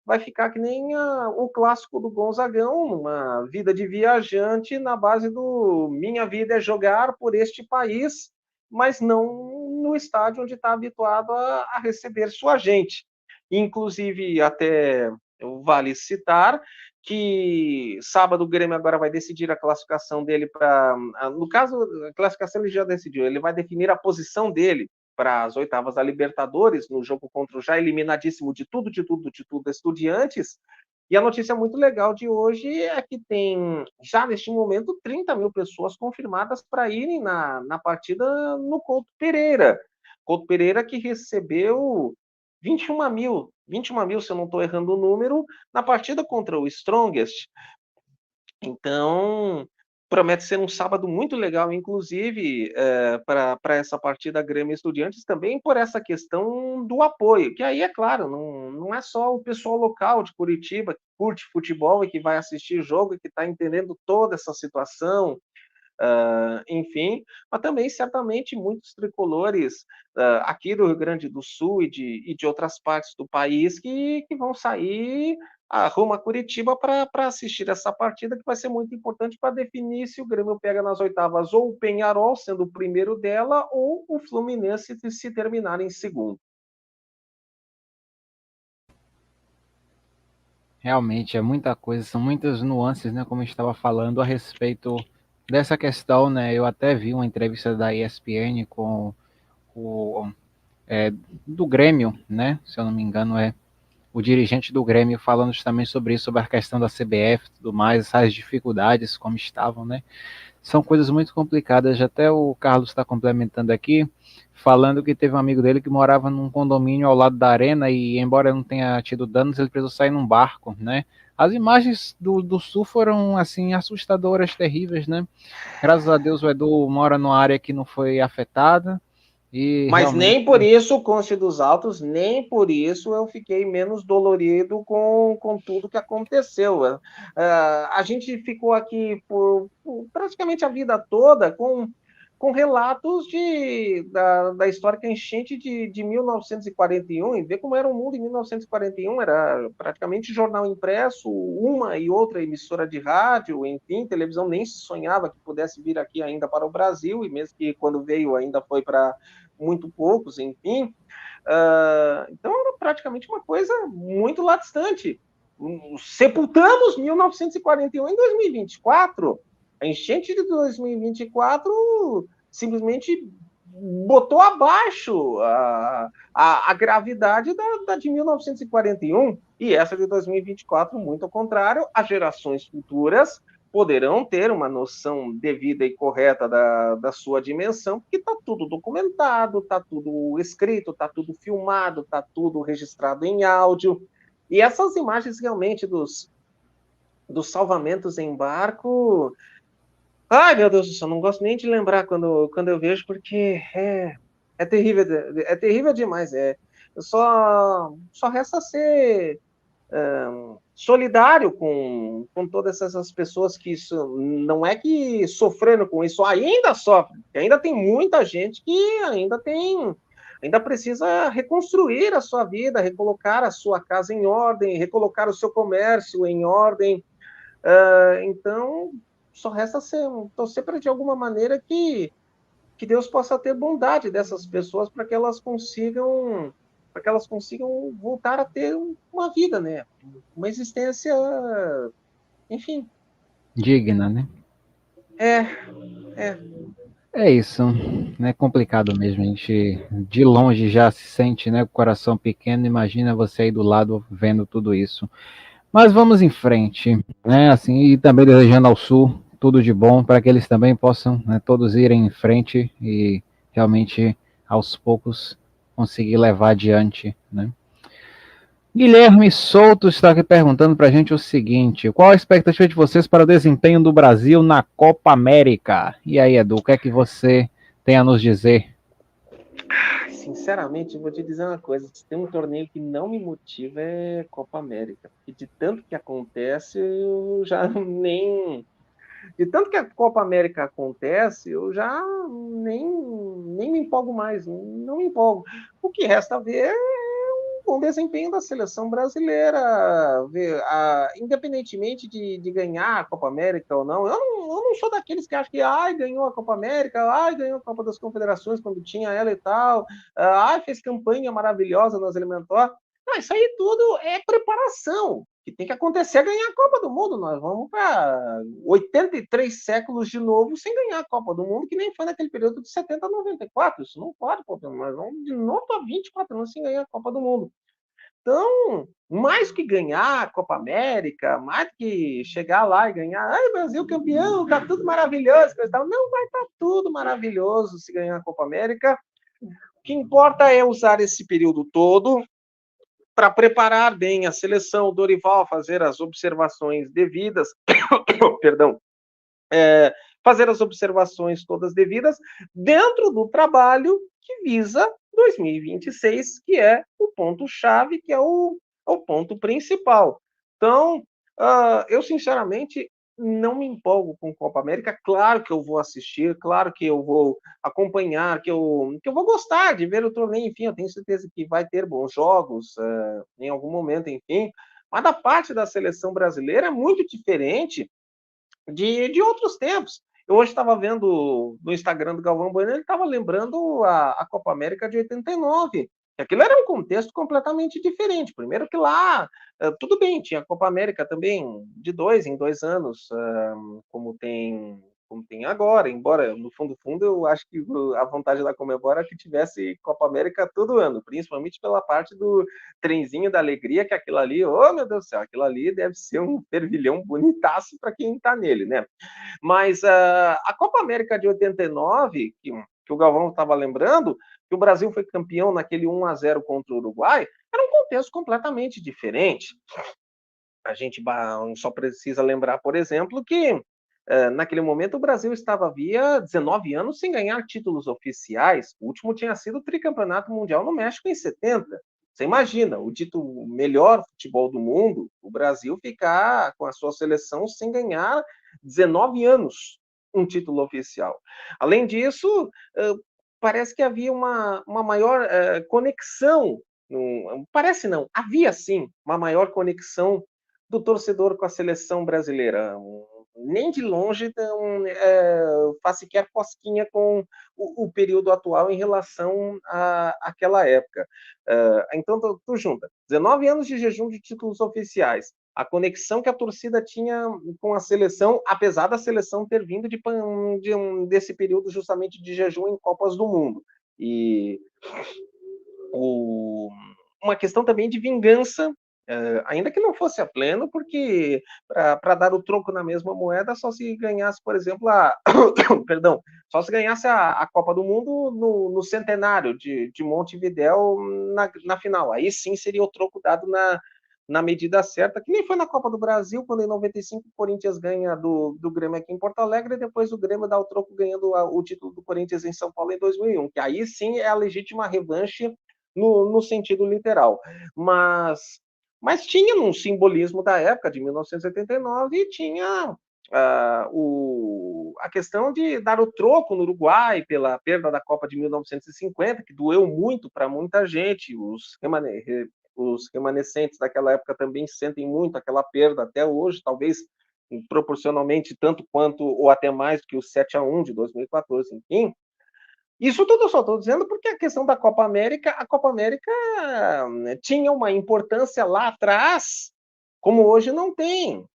vai ficar que nem o clássico do Gonzagão, uma vida de viajante na base do minha vida é jogar por este país, mas não no estádio onde está habituado a receber sua gente. Inclusive, até vale citar que sábado o Grêmio agora vai decidir a classificação dele para... No caso, a classificação ele já decidiu, ele vai definir a posição dele para as oitavas da Libertadores, no jogo contra o já eliminadíssimo de tudo, Estudiantes. E a notícia muito legal de hoje é que tem, já neste momento, 30 mil pessoas confirmadas para irem na partida no Couto Pereira. Couto Pereira que recebeu 21 mil, se eu não estou errando o número, na partida contra o Strongest. Então, promete ser um sábado muito legal, inclusive, para essa partida Grêmio Estudiantes, também por essa questão do apoio, que aí, é claro, não é só o pessoal local de Curitiba que curte futebol e que vai assistir o jogo e que está entendendo toda essa situação, enfim, mas também certamente muitos tricolores aqui do Rio Grande do Sul e de outras partes do país que vão sair rumo a Curitiba para assistir essa partida, que vai ser muito importante para definir se o Grêmio pega nas oitavas ou o Peñarol, sendo o primeiro dela, ou o Fluminense se terminar em segundo. Realmente é muita coisa, são muitas nuances, né, como eu estava falando a respeito dessa questão, né? Eu até vi uma entrevista da ESPN com o do Grêmio, né? Se eu não me engano, o dirigente do Grêmio falando justamente sobre isso, sobre a questão da CBF e tudo mais, essas dificuldades como estavam, né? São coisas muito complicadas. Até o Carlos está complementando aqui, falando que teve um amigo dele que morava num condomínio ao lado da arena e, embora não tenha tido danos, ele precisou sair num barco, né? As imagens do sul foram, assim, assustadoras, terríveis, né? Graças a Deus o Edu mora numa área que não foi afetada e Mas realmente... nem por isso, Conste dos Altos, nem por isso eu fiquei menos dolorido com tudo que aconteceu. A gente ficou aqui por praticamente a vida toda com relatos da histórica enchente de 1941, e ver como era o mundo em 1941, era praticamente jornal impresso, uma e outra emissora de rádio, enfim, televisão nem se sonhava que pudesse vir aqui ainda para o Brasil, e mesmo que quando veio ainda foi para muito poucos, enfim. Então era praticamente uma coisa muito lá distante. Sepultamos 1941 em 2024. A enchente de 2024 simplesmente botou abaixo a gravidade da de 1941, e essa de 2024, muito ao contrário, as gerações futuras poderão ter uma noção devida e correta da sua dimensão, porque está tudo documentado, está tudo escrito, está tudo filmado, está tudo registrado em áudio. E essas imagens realmente dos salvamentos em barco. Ai, meu Deus do céu, não gosto nem de lembrar quando eu vejo, porque é terrível demais. Só resta ser solidário com todas essas pessoas que isso não é que sofrendo com isso ainda sofre, ainda tem muita gente que ainda precisa reconstruir a sua vida, recolocar a sua casa em ordem, recolocar o seu comércio em ordem. Então só resta torcer para de alguma maneira que Deus possa ter bondade dessas pessoas para que elas consigam voltar a ter uma vida, né? Uma existência, enfim. digna, né? É, é. É isso, é complicado mesmo, a gente de longe já se sente, né, com o coração pequeno, imagina você aí do lado vendo tudo isso. Mas vamos em frente, né, assim, e também desejando ao Sul tudo de bom para que eles também possam, né, todos irem em frente e realmente aos poucos conseguir levar adiante, né. Guilherme Souto está aqui perguntando para a gente o seguinte: qual a expectativa de vocês para o desempenho do Brasil na Copa América? E aí, Edu, o que é que você tem a nos dizer? Sinceramente, vou te dizer uma coisa: se tem um torneio que não me motiva é Copa América, porque de tanto que acontece, eu já nem. De tanto que a Copa América acontece, eu já nem me empolgo mais, não me empolgo. O que resta ver com o desempenho da seleção brasileira, independentemente de ganhar a Copa América ou não. Eu não sou daqueles que acham que ganhou a Copa América, ganhou a Copa das Confederações quando tinha ela e tal, fez campanha maravilhosa nas eliminatórias. Não, isso aí tudo é preparação. Que tem que acontecer ganhar a Copa do Mundo. Nós vamos para 83 séculos de novo sem ganhar a Copa do Mundo, que nem foi naquele período de 70 a 94. Isso não pode, pô. Nós vamos de novo para 24 anos sem ganhar a Copa do Mundo. Então, mais que ganhar a Copa América, mais que chegar lá e ganhar, Brasil campeão, tá tudo maravilhoso, não vai estar tudo maravilhoso se ganhar a Copa América. O que importa é usar esse período todo para preparar bem a seleção, o Dorival fazer as observações devidas, perdão, fazer as observações todas devidas dentro do trabalho que visa 2026, que é o ponto-chave, que é o ponto principal. Então, eu sinceramente não me empolgo com Copa América. Claro que eu vou assistir, claro que eu vou acompanhar, que eu vou gostar de ver o torneio, enfim, eu tenho certeza que vai ter bons jogos em algum momento, enfim. Mas da parte da seleção brasileira é muito diferente de outros tempos. Eu hoje estava vendo no Instagram do Galvão Bueno, ele estava lembrando a Copa América de 89. Aquilo era um contexto completamente diferente. Primeiro que lá, tudo bem, tinha a Copa América também de 2 em 2 anos, como tem agora, embora no fundo eu acho que a vontade da Conmebol era que tivesse Copa América todo ano, principalmente pela parte do trenzinho da alegria, que aquilo ali, oh meu Deus do céu, aquilo ali deve ser um fervilhão bonitaço para quem está nele, né? Mas a Copa América de 89, que o Galvão estava lembrando, que o Brasil foi campeão naquele 1-0 contra o Uruguai, era um contexto completamente diferente. A gente só precisa lembrar, por exemplo, que naquele momento o Brasil estava havia 19 anos sem ganhar títulos oficiais. O último tinha sido o tricampeonato mundial no México em 70. Você imagina, o dito melhor futebol do mundo, o Brasil ficar com a sua seleção sem ganhar 19 anos um título oficial. Além disso, parece que havia uma maior conexão, parece não, havia sim uma maior conexão do torcedor com a seleção brasileira. Nem de longe faz sequer cosquinha com o período atual em relação àquela época. Então, tu junta 19 anos de jejum de títulos oficiais, a conexão que a torcida tinha com a seleção, apesar da seleção ter vindo desse período justamente de jejum em Copas do Mundo. E uma questão também de vingança, ainda que não fosse a pleno, porque para dar o troco na mesma moeda, só se ganhasse, por exemplo, perdão, só se ganhasse a Copa do Mundo no centenário de Montevidéu na final. Aí sim seria o troco dado na medida certa, que nem foi na Copa do Brasil, quando em 95 o Corinthians ganha do Grêmio aqui em Porto Alegre, e depois o Grêmio dá o troco ganhando o título do Corinthians em São Paulo em 2001, que aí sim é a legítima revanche no sentido literal. Mas tinha um simbolismo da época, de 1989, e tinha a questão de dar o troco no Uruguai pela perda da Copa de 1950, que doeu muito para muita gente. Os remanescentes daquela época também sentem muito aquela perda até hoje, talvez proporcionalmente tanto quanto ou até mais do que o 7-1 de 2014, enfim. Isso tudo eu só estou dizendo porque a questão da Copa América, a Copa América tinha uma importância lá atrás, como hoje não tem.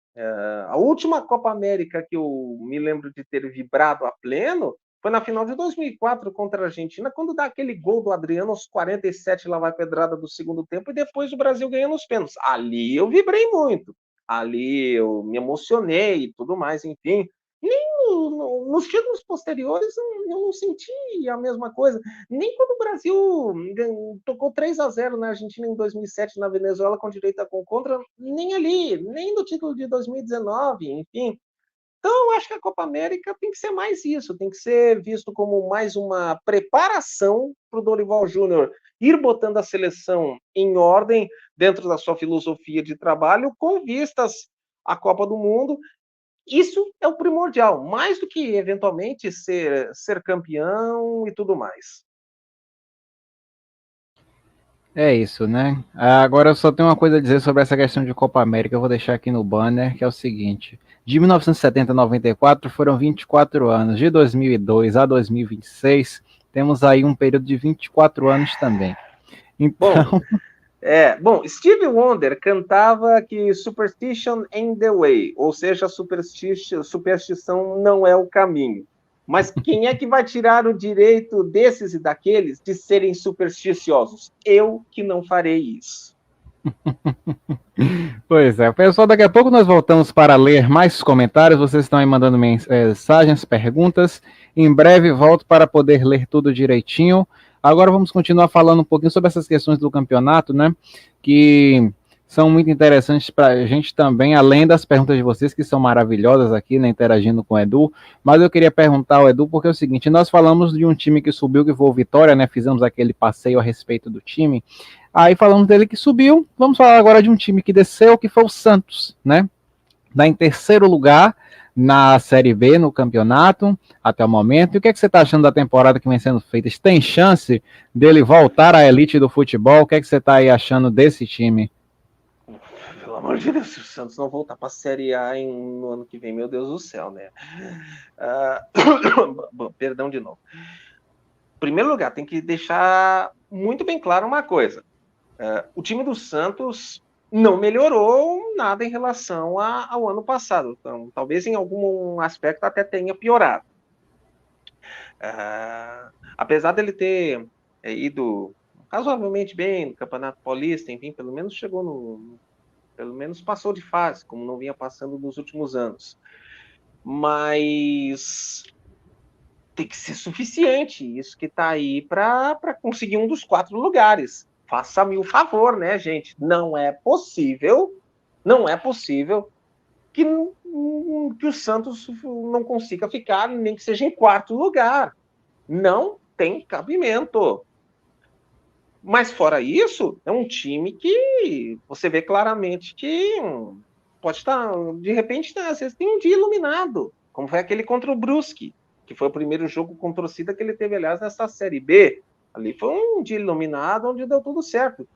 A última Copa América que eu me lembro de ter vibrado a pleno foi na final de 2004 contra a Argentina, quando dá aquele gol do Adriano aos 47, lá vai pedrada do segundo tempo, e depois o Brasil ganha nos pênaltis. Ali eu vibrei muito. Ali eu me emocionei e tudo mais, enfim. Nem nos títulos posteriores eu não senti a mesma coisa. Nem quando o Brasil tocou 3-0 na Argentina em 2007, na Venezuela, com direito a gol contra, nem ali, nem no título de 2019, enfim. Então, eu acho que a Copa América tem que ser mais isso, tem que ser visto como mais uma preparação para o Dorival Júnior ir botando a seleção em ordem dentro da sua filosofia de trabalho, com vistas à Copa do Mundo. Isso é o primordial, mais do que eventualmente ser campeão e tudo mais. É isso, né? Agora eu só tenho uma coisa a dizer sobre essa questão de Copa América, eu vou deixar aqui no banner, que é o seguinte: de 1970 a 94 foram 24 anos, de 2002 a 2026 temos aí um período de 24 anos também. Então... Bom, Stevie Wonder cantava que superstition ain't the way, ou seja, superstição não é o caminho. Mas quem é que vai tirar o direito desses e daqueles de serem supersticiosos? Eu que não farei isso. Pois é, pessoal, daqui a pouco nós voltamos para ler mais comentários, vocês estão aí mandando mensagens, perguntas, em breve volto para poder ler tudo direitinho. Agora vamos continuar falando um pouquinho sobre essas questões do campeonato, né, que são muito interessantes para a gente também, além das perguntas de vocês, que são maravilhosas aqui, né, interagindo com o Edu, mas eu queria perguntar ao Edu, porque é o seguinte, nós falamos de um time que subiu, que foi o Vitória, né, fizemos aquele passeio a respeito do time, aí falamos dele que subiu, vamos falar agora de um time que desceu, que foi o Santos, né, está em terceiro lugar, na Série B, no campeonato, até o momento. E o que, é que você está achando da temporada que vem sendo feita? Tem chance dele voltar à elite do futebol? O que, é que você está aí achando desse time? Pelo amor de Deus, se o Santos não voltar para a Série A no ano que vem, meu Deus do céu, né? Perdão de novo. Em primeiro lugar, tem que deixar muito bem claro uma coisa. O time do Santos não melhorou nada em relação ao ano passado. Então, talvez em algum aspecto até tenha piorado. Apesar dele ter ido razoavelmente bem no Campeonato Paulista, enfim, pelo menos chegou no... Pelo menos passou de fase, como não vinha passando nos últimos anos. Mas tem que ser suficiente isso que está aí para conseguir um dos 4 lugares. Faça-me o favor, né, gente? Não é possível que o Santos não consiga ficar, nem que seja em 4º lugar. Não tem cabimento. Mas fora isso, é um time que você vê claramente que pode estar, de repente, às vezes tem um dia iluminado, como foi aquele contra o Brusque, que foi o primeiro jogo com torcida que ele teve, aliás, nessa Série B. Ali foi um dia iluminado onde deu tudo certo.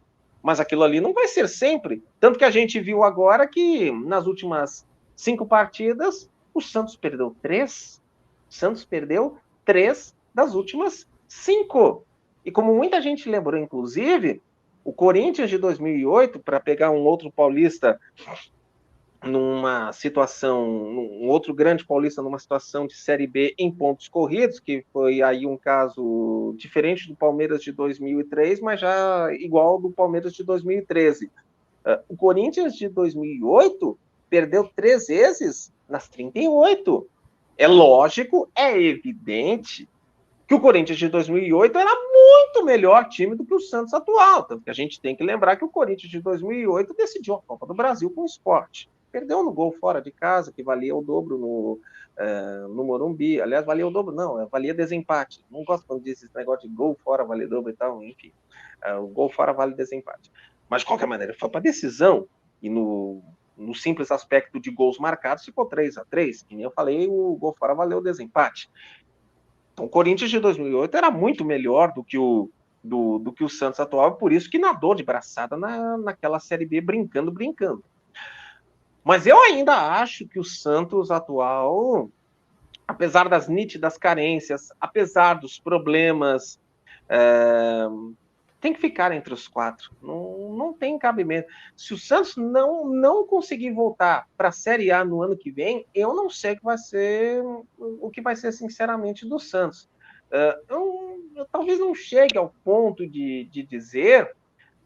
Mas aquilo ali não vai ser sempre. Tanto que a gente viu agora que nas últimas 5 partidas, o Santos perdeu 3. O Santos perdeu 3 das últimas 5. E como muita gente lembrou, inclusive, o Corinthians de 2008, para pegar um outro paulista numa situação, um outro grande paulista numa situação de Série B em pontos corridos, que foi aí um caso diferente do Palmeiras de 2003, mas já igual ao do Palmeiras de 2013. O Corinthians de 2008 perdeu 3 vezes nas 38. É lógico, é evidente que o Corinthians de 2008 era muito melhor time do que o Santos atual. Tanto que a gente tem que lembrar que o Corinthians de 2008 decidiu a Copa do Brasil com o Sport. Perdeu no gol fora de casa, que valia o dobro no Morumbi. Aliás, valia o dobro, não, valia desempate. Não gosto quando diz esse negócio de gol fora vale dobro e tal, enfim. O gol fora vale desempate. Mas, de qualquer maneira, foi para decisão e no simples aspecto de gols marcados, ficou 3-3. Que nem eu falei, o gol fora valeu o desempate. Então, o Corinthians de 2008 era muito melhor do que o Santos atual, por isso que nadou de braçada naquela Série B brincando. Mas eu ainda acho que o Santos atual, apesar das nítidas carências, apesar dos problemas, tem que ficar entre os 4. Não tem cabimento. Se o Santos não conseguir voltar para a Série A no ano que vem, eu não sei o que vai ser sinceramente do Santos. Eu talvez não chegue ao ponto de dizer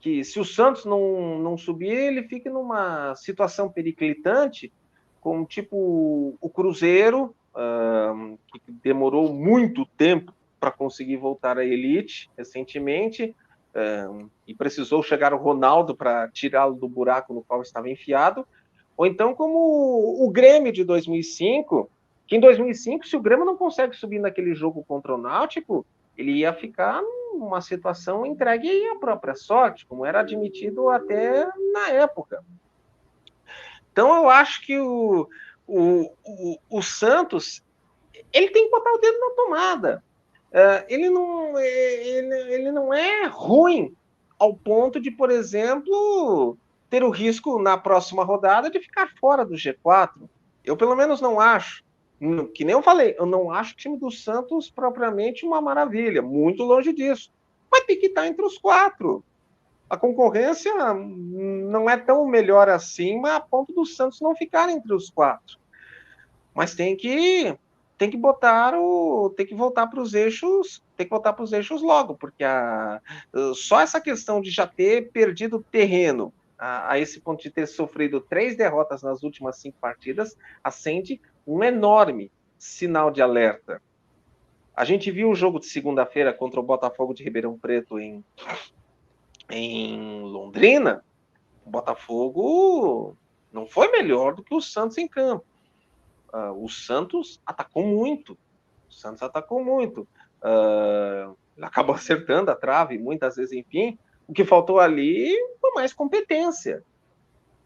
que se o Santos não subir, ele fique numa situação periclitante, como tipo o Cruzeiro, que demorou muito tempo para conseguir voltar à elite recentemente, e precisou chegar o Ronaldo para tirá-lo do buraco no qual estava enfiado, ou então como o Grêmio de 2005, que em 2005, se o Grêmio não consegue subir naquele jogo contra o Náutico, ele ia ficar numa situação entregue à própria sorte, como era admitido até na época. Então eu acho que o Santos ele tem que botar o dedo na tomada. Ele não é ruim ao ponto de, por exemplo, ter o risco na próxima rodada de ficar fora do G4. Eu, pelo menos, não acho. Que nem eu falei, eu não acho o time do Santos propriamente uma maravilha. Muito longe disso. Mas tem que estar entre os 4. A concorrência não é tão melhor assim, mas a ponto do Santos não ficar entre os 4. Mas tem que voltar para os eixos logo, porque só essa questão de já ter perdido terreno a esse ponto de ter sofrido 3 derrotas nas últimas 5 partidas acende um enorme sinal de alerta. A gente viu o jogo de segunda-feira contra o Botafogo de Ribeirão Preto em Londrina. O Botafogo não foi melhor do que o Santos em campo. O Santos atacou muito. Ele acabou acertando a trave muitas vezes, enfim. O que faltou ali foi mais competência.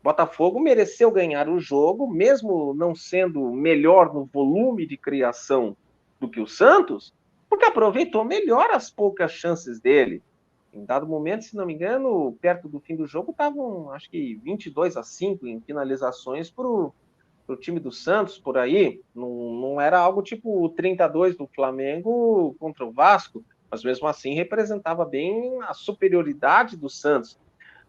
Botafogo mereceu ganhar o jogo, mesmo não sendo melhor no volume de criação do que o Santos, porque aproveitou melhor as poucas chances dele. Em dado momento, se não me engano, perto do fim do jogo, estavam, acho que 22-5 em finalizações para o time do Santos, por aí. Não era algo tipo 32 do Flamengo contra o Vasco, mas mesmo assim representava bem a superioridade do Santos.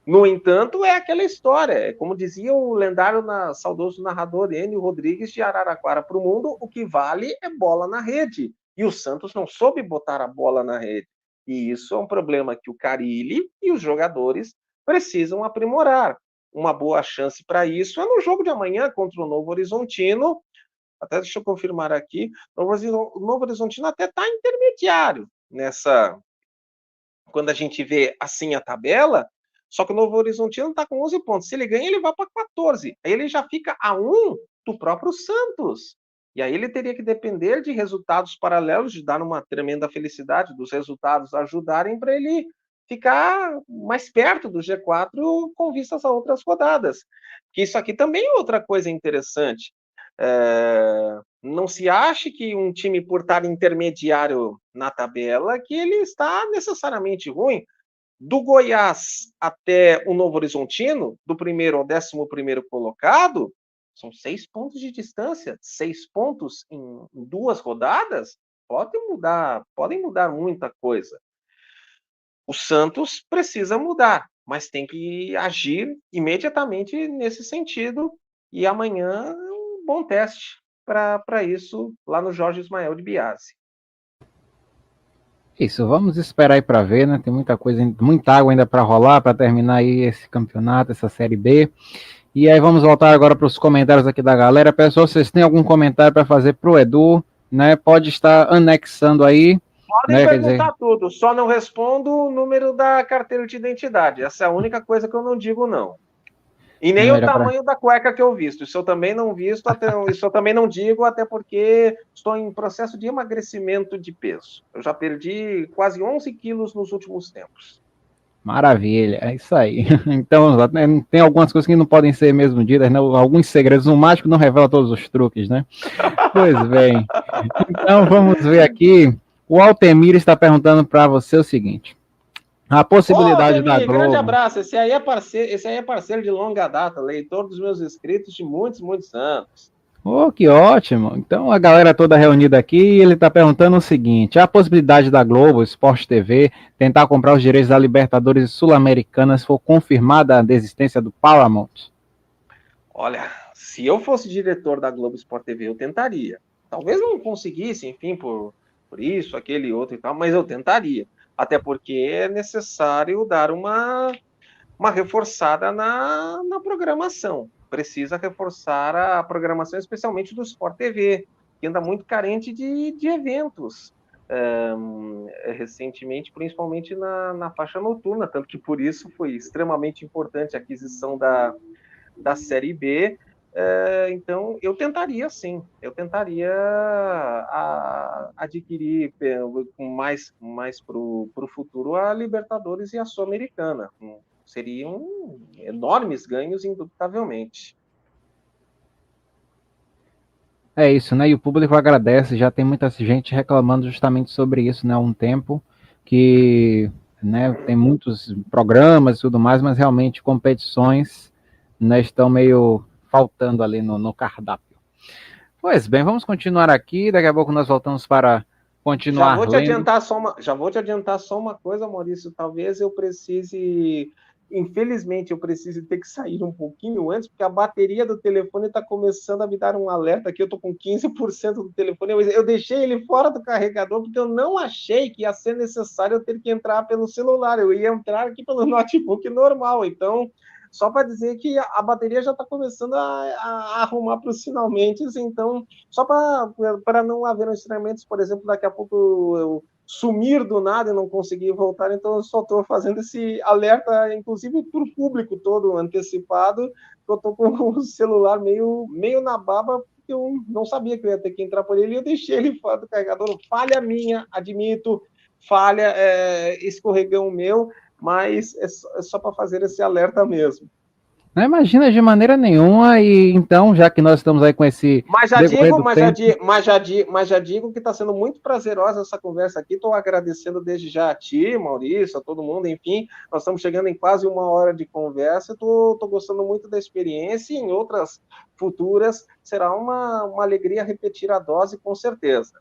No entanto, é aquela história, é como dizia o lendário saudoso narrador Enio Rodrigues de Araraquara para o mundo, o que vale é bola na rede. E o Santos não soube botar a bola na rede. E isso é um problema que o Carille e os jogadores precisam aprimorar. Uma boa chance para isso é no jogo de amanhã contra o Novo Horizontino. Até deixa eu confirmar aqui. O Novo Horizontino até está intermediário nessa. Quando a gente vê assim a tabela, só que o Novo Horizontino está com 11 pontos. Se ele ganha, ele vai para 14. Aí ele já fica a 1 do próprio Santos. E aí ele teria que depender de resultados paralelos, de dar uma tremenda felicidade dos resultados ajudarem para ele ficar mais perto do G4 com vistas a outras rodadas. Que isso aqui também é outra coisa interessante. Não se ache que um time, por estar intermediário na tabela, que ele está necessariamente ruim. Do Goiás até o Novo Horizontino, do primeiro ao 11º colocado, são 6 pontos de distância. 6 pontos em 2 rodadas podem mudar muita coisa. O Santos precisa mudar, mas tem que agir imediatamente nesse sentido. E amanhã é um bom teste para isso lá no Jorge Ismael de Biasi. Isso, vamos esperar aí para ver, né? Tem muita coisa, muita água ainda para rolar, para terminar aí esse campeonato, essa Série B. E aí vamos voltar agora para os comentários aqui da galera. Pessoal, vocês têm algum comentário para fazer para o Edu, né? Pode estar anexando aí. Podem Né? perguntar tudo, só não respondo o número da carteira de identidade. Essa é a única coisa que eu não digo, não. E nem o tamanho da cueca que eu visto. Isso eu também não visto, isso eu também não digo, até porque estou em processo de emagrecimento de peso. Eu já perdi quase 11 quilos nos últimos tempos. Maravilha, é isso aí. Então, tem algumas coisas que não podem ser mesmo ditas, né? Alguns segredos. O mágico não revela todos os truques, né? Pois bem. Então, vamos ver aqui. O Altemir está perguntando para você o seguinte. A possibilidade da Globo... grande abraço. Esse aí é parceiro de longa data, leitor dos meus escritos de muitos, muitos anos. Oh, que ótimo. Então, a galera toda reunida aqui, ele está perguntando o seguinte: a possibilidade da Globo, Sport TV, tentar comprar os direitos da Libertadores e Sul-Americana se for confirmada a desistência do Paramount? Olha, se eu fosse diretor da Globo Sport TV, eu tentaria. Talvez não conseguisse, enfim, por isso, aquele outro e tal, mas eu tentaria. Até porque é necessário dar uma reforçada na programação. Precisa reforçar a programação, especialmente do Sport TV, que anda muito carente de eventos. Recentemente, principalmente na faixa noturna, tanto que por isso foi extremamente importante a aquisição da Série B. Então, eu tentaria sim, adquirir mais para o futuro a Libertadores e a Sul-Americana. Seriam enormes ganhos, indubitavelmente. É isso, né? E o público agradece, já tem muita gente reclamando justamente sobre isso, né? Há um tempo que, né, tem muitos programas e tudo mais, mas realmente competições, né, estão meio faltando ali no cardápio. Pois bem, vamos continuar aqui, daqui a pouco nós voltamos para continuar Já vou te lendo. adiantar só uma coisa, Maurício, talvez eu precise... Infelizmente, eu preciso ter que sair um pouquinho antes, porque a bateria do telefone está começando a me dar um alerta aqui. Eu estou com 15% do telefone. Eu deixei ele fora do carregador, porque eu não achei que ia ser necessário eu ter que entrar pelo celular. Eu ia entrar aqui pelo notebook normal. Então, só para dizer que a bateria já está começando a arrumar para os finalmente. Então, só para não haver estranhamentos, por exemplo, daqui a pouco eu sumir do nada e não conseguir voltar, então eu só estou fazendo esse alerta, inclusive para o público todo antecipado, que eu estou com o celular meio na baba, porque eu não sabia que eu ia ter que entrar por ele, e eu deixei ele fora do carregador. Falha minha, admito, escorregão meu, mas é só para fazer esse alerta mesmo. Não imagina de maneira nenhuma, e então, já que nós estamos aí com esse Mas já decorrer digo, do tempo, mas já digo que está sendo muito prazerosa essa conversa aqui. Estou agradecendo desde já a ti, Maurício, a todo mundo. Enfim, nós estamos chegando em quase 1 hora de conversa. Estou gostando muito da experiência e em outras futuras será uma alegria repetir a dose, com certeza.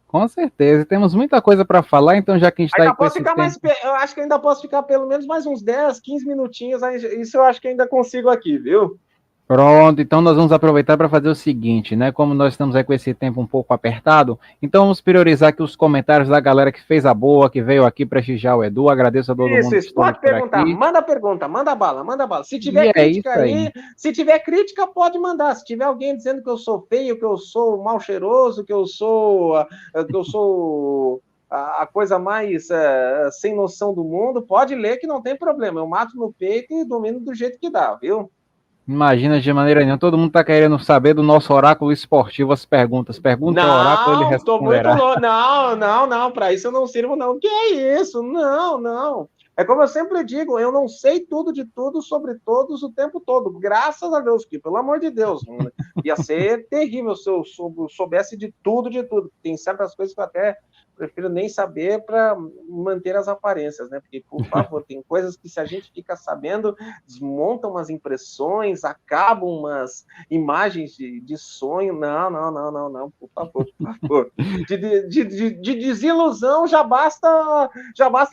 com certeza, temos muita coisa para falar, então já que a gente está aí Ainda com posso esse ficar mais. tempo. Eu acho que ainda posso ficar pelo menos mais uns 10, 15 minutinhos. Isso eu acho que ainda consigo aqui, viu? Pronto, então nós vamos aproveitar para fazer o seguinte, né? Como nós estamos aí com esse tempo um pouco apertado, então vamos priorizar aqui os comentários da galera que fez a boa, que veio aqui prestigiar o Edu. Agradeço a todo mundo que Isso, esteve pode por perguntar, aqui. manda pergunta, manda bala, manda bala. Se tiver E é crítica isso aí. aí, se tiver crítica, pode mandar. Se tiver alguém dizendo que eu sou feio, que eu sou mal cheiroso, que eu sou a coisa mais sem noção do mundo, pode ler que não tem problema. Eu mato no peito e domino do jeito que dá, viu? Imagina de maneira nenhuma, todo mundo está querendo saber do nosso oráculo esportivo as perguntas. Pergunte ao oráculo, ele Não, tô muito responderá. louco. Não, não, não, para isso eu não sirvo, não. Que é isso? Não, não. É como eu sempre digo, eu não sei tudo de tudo sobre todos o tempo todo. Graças a Deus, que pelo amor de Deus, ia ser terrível se eu soubesse de tudo, de tudo. Tem certas coisas que eu até prefiro nem saber para manter as aparências, né? Porque, por favor, tem coisas que se a gente fica sabendo, desmontam umas impressões, acabam umas imagens de sonho. Não, não, não, não, não, por favor, por favor. De desilusão já bastam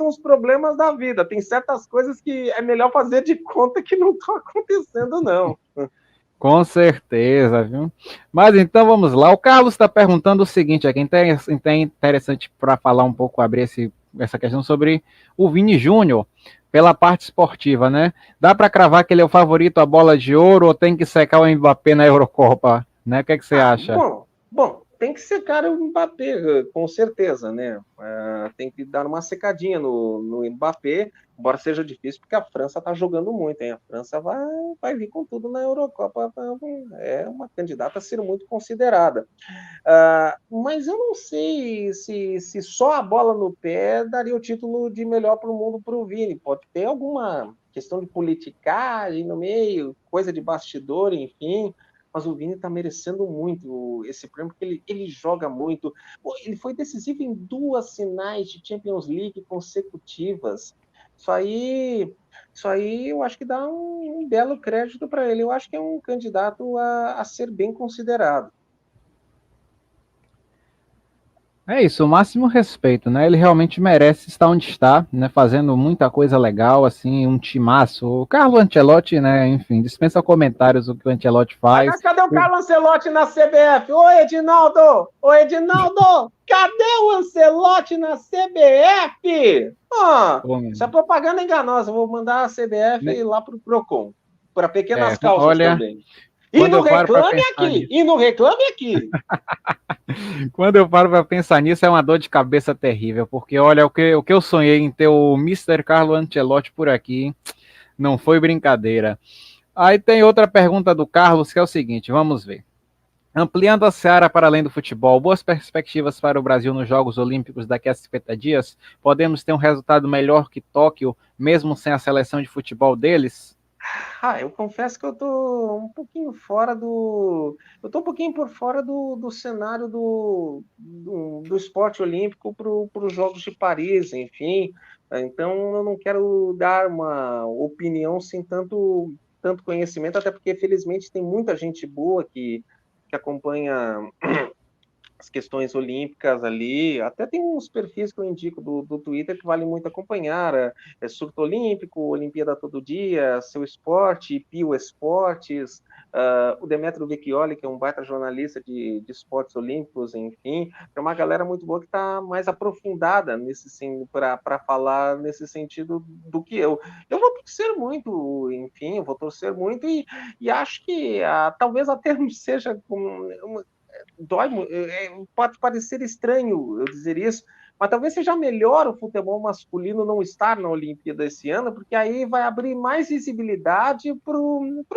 os problemas da vida. Tem certas coisas que é melhor fazer de conta que não estão acontecendo, não. Com certeza, viu? Mas então vamos lá. O Carlos está perguntando o seguinte aqui, interessante para falar um pouco, abrir essa questão sobre o Vini Júnior, pela parte esportiva, né? Dá para cravar que ele é o favorito à bola de ouro ou tem que secar o Mbappé na Eurocopa? Né? O que, é que você acha? Bom, tem que secar o Mbappé, com certeza, né? Tem que dar uma secadinha no Mbappé, embora seja difícil, porque a França está jogando muito, hein? A França vai vir com tudo na Eurocopa, é uma candidata a ser muito considerada. Mas eu não sei se só a bola no pé daria o título de melhor para o mundo para o Vini. Pode ter alguma questão de politicagem no meio, coisa de bastidor, enfim. Mas o Vini está merecendo muito esse prêmio, porque ele joga muito. Pô, ele foi decisivo em 2 finais de Champions League consecutivas. Isso aí, isso aí eu acho que dá um belo crédito para ele. Eu acho que é um candidato a ser bem considerado. É isso, o máximo respeito, né? Ele realmente merece estar onde está, né? Fazendo muita coisa legal, assim, um timaço. O Carlo Ancelotti, né? Enfim, dispensa comentários o que o Ancelotti Mas faz. cadê o Carlo Ancelotti na CBF? Ô, Edinaldo! Ô, Edinaldo! Cadê o Ancelotti na CBF? Pô, Isso é propaganda enganosa. Vou mandar a CBF né? ir lá para o PROCON. Para pequenas É, causas olha, também. E quando não eu paro para reclame pensar aqui! nisso, E não reclame aqui! quando eu paro para pensar nisso, é uma dor de cabeça terrível, porque olha, o que eu sonhei em ter o Mister Carlo Ancelotti por aqui, não foi brincadeira. Aí tem outra pergunta do Carlos, que é o seguinte, vamos ver. Ampliando a seara para além do futebol, boas perspectivas para o Brasil nos Jogos Olímpicos daqui a 50 dias? Podemos ter um resultado melhor que Tóquio, mesmo sem a seleção de futebol deles? Eu confesso que eu tô um pouquinho fora do. Eu tô um pouquinho por fora do cenário do esporte olímpico para os Jogos de Paris, enfim. Então eu não quero dar uma opinião sem tanto conhecimento, até porque felizmente tem muita gente boa que acompanha as questões olímpicas ali. Até tem uns perfis que eu indico do Twitter que vale muito acompanhar. Surto Olímpico, Olimpíada Todo Dia, Seu Esporte, Pio Esportes, o Demetrio Vecchioli, que é um baita jornalista de esportes olímpicos, enfim. É uma galera muito boa que está mais aprofundada para falar nesse sentido do que eu. Eu vou torcer muito, enfim, eu vou torcer muito e acho que talvez até seja dói, pode parecer estranho eu dizer isso, mas talvez seja melhor o futebol masculino não estar na Olimpíada esse ano, porque aí vai abrir mais visibilidade para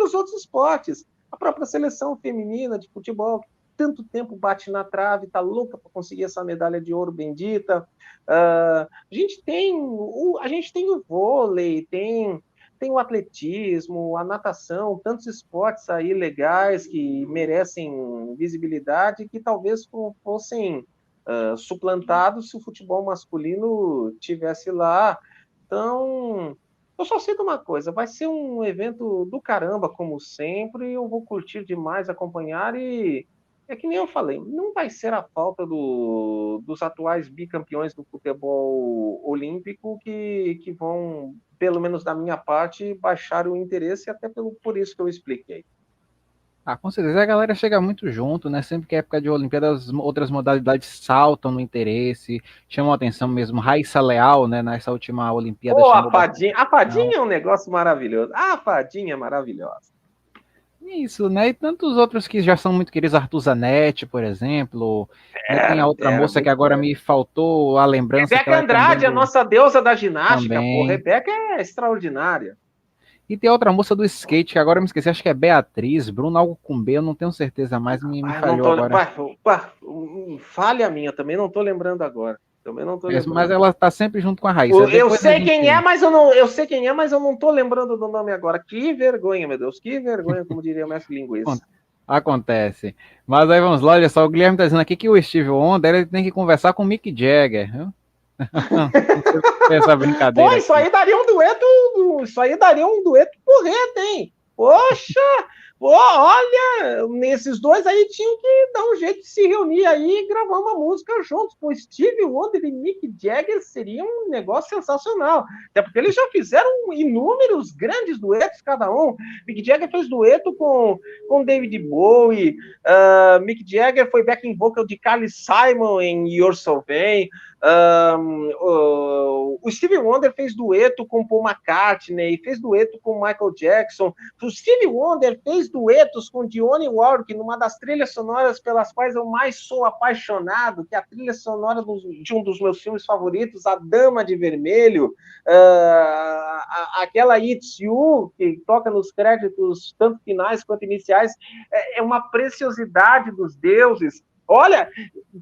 os outros esportes. A própria seleção feminina de futebol, que tanto tempo bate na trave, está louca para conseguir essa medalha de ouro bendita. A gente tem o vôlei, tem o atletismo, a natação, tantos esportes aí legais que merecem visibilidade que talvez fossem suplantados se o futebol masculino tivesse lá. Então, eu só sei de uma coisa, vai ser um evento do caramba, como sempre, eu vou curtir demais acompanhar e é que nem eu falei, não vai ser a falta dos atuais bicampeões do futebol olímpico que vão, pelo menos da minha parte, baixar o interesse, até por isso que eu expliquei. Com certeza a galera chega muito junto, né? Sempre que é época de Olimpíadas, outras modalidades saltam no interesse, chamam a atenção mesmo. Raíssa Leal, né? Nessa última Olimpíada chamou bastante. A fadinha é um negócio maravilhoso. A fadinha é maravilhosa. Isso, né? E tantos outros que já são muito queridos, Arthur Zanetti, por exemplo. Tem a outra moça que agora me faltou a lembrança. Rebeca Andrade, a nossa deusa da ginástica. Também. Pô, Rebeca é extraordinária. E tem outra moça do skate, que agora eu me esqueci, acho que é Beatriz, Bruno, algo com B, eu não tenho certeza mais, me falhou agora. Falha a minha, também não tô lembrando agora. Mas ela tá sempre junto com a Raíssa. Eu sei quem é, mas eu não tô lembrando do nome agora. Que vergonha, meu Deus, que vergonha, como diria o mestre linguista. Acontece. Mas aí vamos lá, olha só, o Guilherme tá dizendo aqui que o Steve Wonder ele tem que conversar com o Mick Jagger, viu? Essa brincadeira. Pô, isso aí daria um dueto porreta, hein? Poxa! Pô, olha, esses dois aí tinham que dar um jeito de se reunir aí e gravar uma música juntos. Pô, Steve Wonder e Mick Jagger seria um negócio sensacional. Até porque eles já fizeram inúmeros grandes duetos, cada um. Mick Jagger fez dueto com David Bowie. Mick Jagger foi backing vocal de Carly Simon em You're So Vain. O Stevie Wonder fez dueto com Paul McCartney, fez dueto com Michael Jackson. O Stevie Wonder fez duetos com Dionne Warwick numa das trilhas sonoras pelas quais eu mais sou apaixonado, que é a trilha sonora de um dos meus filmes favoritos, A Dama de Vermelho, aquela It's You, que toca nos créditos tanto finais quanto iniciais, é uma preciosidade dos deuses. Olha,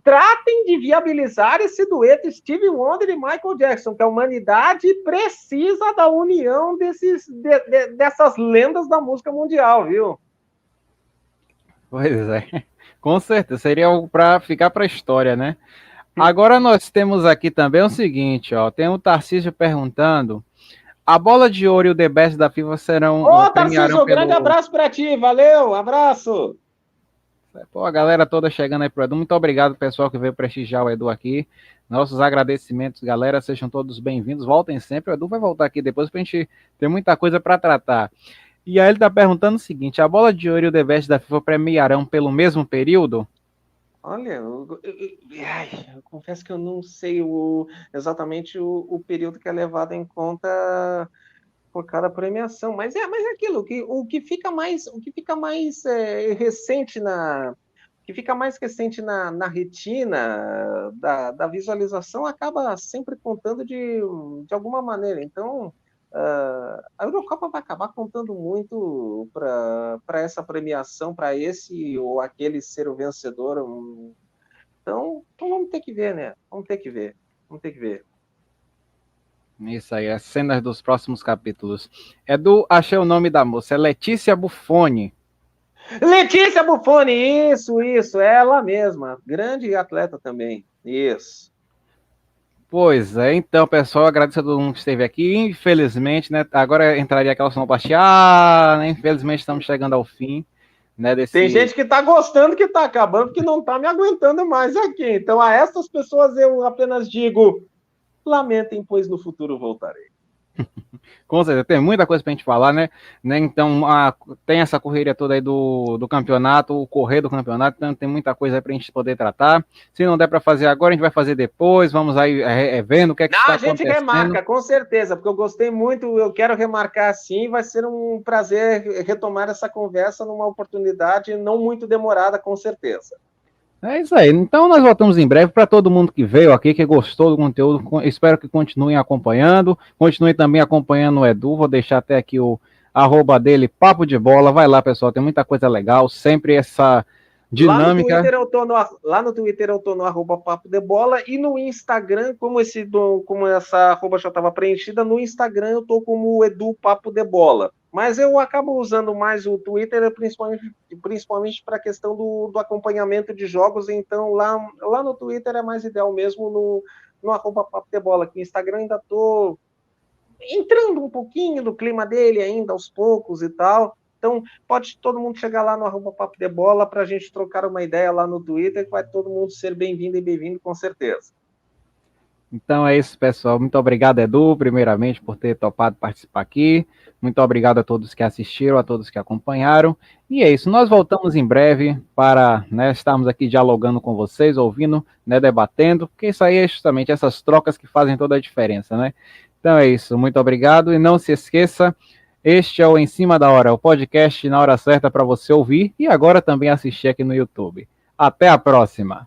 tratem de viabilizar esse dueto Stevie Wonder e Michael Jackson, que a humanidade precisa da união dessas lendas da música mundial, viu? Pois é, com certeza, seria algo para ficar para a história, né? Agora nós temos aqui também o seguinte, ó, tem o Tarcísio perguntando, a bola de ouro e o The Best da FIFA serão... Ô, Tarcísio, grande abraço para ti, valeu, abraço! Pô, a galera toda chegando aí pro Edu, muito obrigado pessoal que veio prestigiar o Edu aqui, nossos agradecimentos, galera, sejam todos bem-vindos, voltem sempre, o Edu vai voltar aqui depois pra gente ter muita coisa para tratar. E aí ele tá perguntando o seguinte, a bola de ouro e o The Best da FIFA premiarão pelo mesmo período? Olha, eu confesso que eu não sei exatamente o período que é levado em conta por cada premiação, mas é aquilo, o que fica mais recente na retina da visualização acaba sempre contando de alguma maneira. Então, a Eurocopa vai acabar contando muito para essa premiação, para esse ou aquele ser o vencedor. Então vamos ter que ver, né? Vamos ter que ver. Isso aí, as cenas dos próximos capítulos. Edu, achei o nome da moça, é Letícia Buffoni. Letícia Buffoni, isso, ela mesma, grande atleta também, isso. Pois é, então, pessoal, agradeço a todo mundo que esteve aqui. Infelizmente, né, agora entraria aquela sonoplastia, né, infelizmente estamos chegando ao fim, né, Tem gente que tá gostando que tá acabando, que não tá me aguentando mais aqui. Então, a essas pessoas eu apenas digo, lamentem, pois no futuro voltarei. Com certeza, tem muita coisa pra gente falar, né? Então, tem essa correria toda aí do campeonato, o correr do campeonato, então tem muita coisa aí pra gente poder tratar. Se não der pra fazer agora, a gente vai fazer depois, vamos aí vendo o que é que está acontecendo. A gente remarca, com certeza, porque eu gostei muito, eu quero remarcar sim, vai ser um prazer retomar essa conversa numa oportunidade não muito demorada, com certeza. É isso aí. Então nós voltamos em breve. Para todo mundo que veio aqui, que gostou do conteúdo, espero que continuem acompanhando. Continuem também acompanhando o Edu. Vou deixar até aqui o @ dele, Papo de Bola. Vai lá, pessoal. Tem muita coisa legal. Sempre essa dinâmica. Lá no Twitter eu tô no @papodebola e no Instagram, como essa arroba já estava preenchida, no Instagram eu tô como Edu Papo de Bola. Mas eu acabo usando mais o Twitter, principalmente para a questão do acompanhamento de jogos, então lá no Twitter é mais ideal mesmo no @papo de bola. Aqui no Instagram ainda tô entrando um pouquinho no clima dele ainda, aos poucos e tal. Então, pode todo mundo chegar lá no @papo de bola para a gente trocar uma ideia lá no Twitter, que vai todo mundo ser bem-vindo e bem-vindo, com certeza. Então é isso, pessoal. Muito obrigado, Edu, primeiramente, por ter topado participar aqui. Muito obrigado a todos que assistiram, a todos que acompanharam. E é isso, nós voltamos em breve para, né, estarmos aqui dialogando com vocês, ouvindo, né, debatendo, porque isso aí é justamente essas trocas que fazem toda a diferença, né? Então é isso, muito obrigado. E não se esqueça, este é o Em Cima da Hora, o podcast na hora certa para você ouvir e agora também assistir aqui no YouTube. Até a próxima!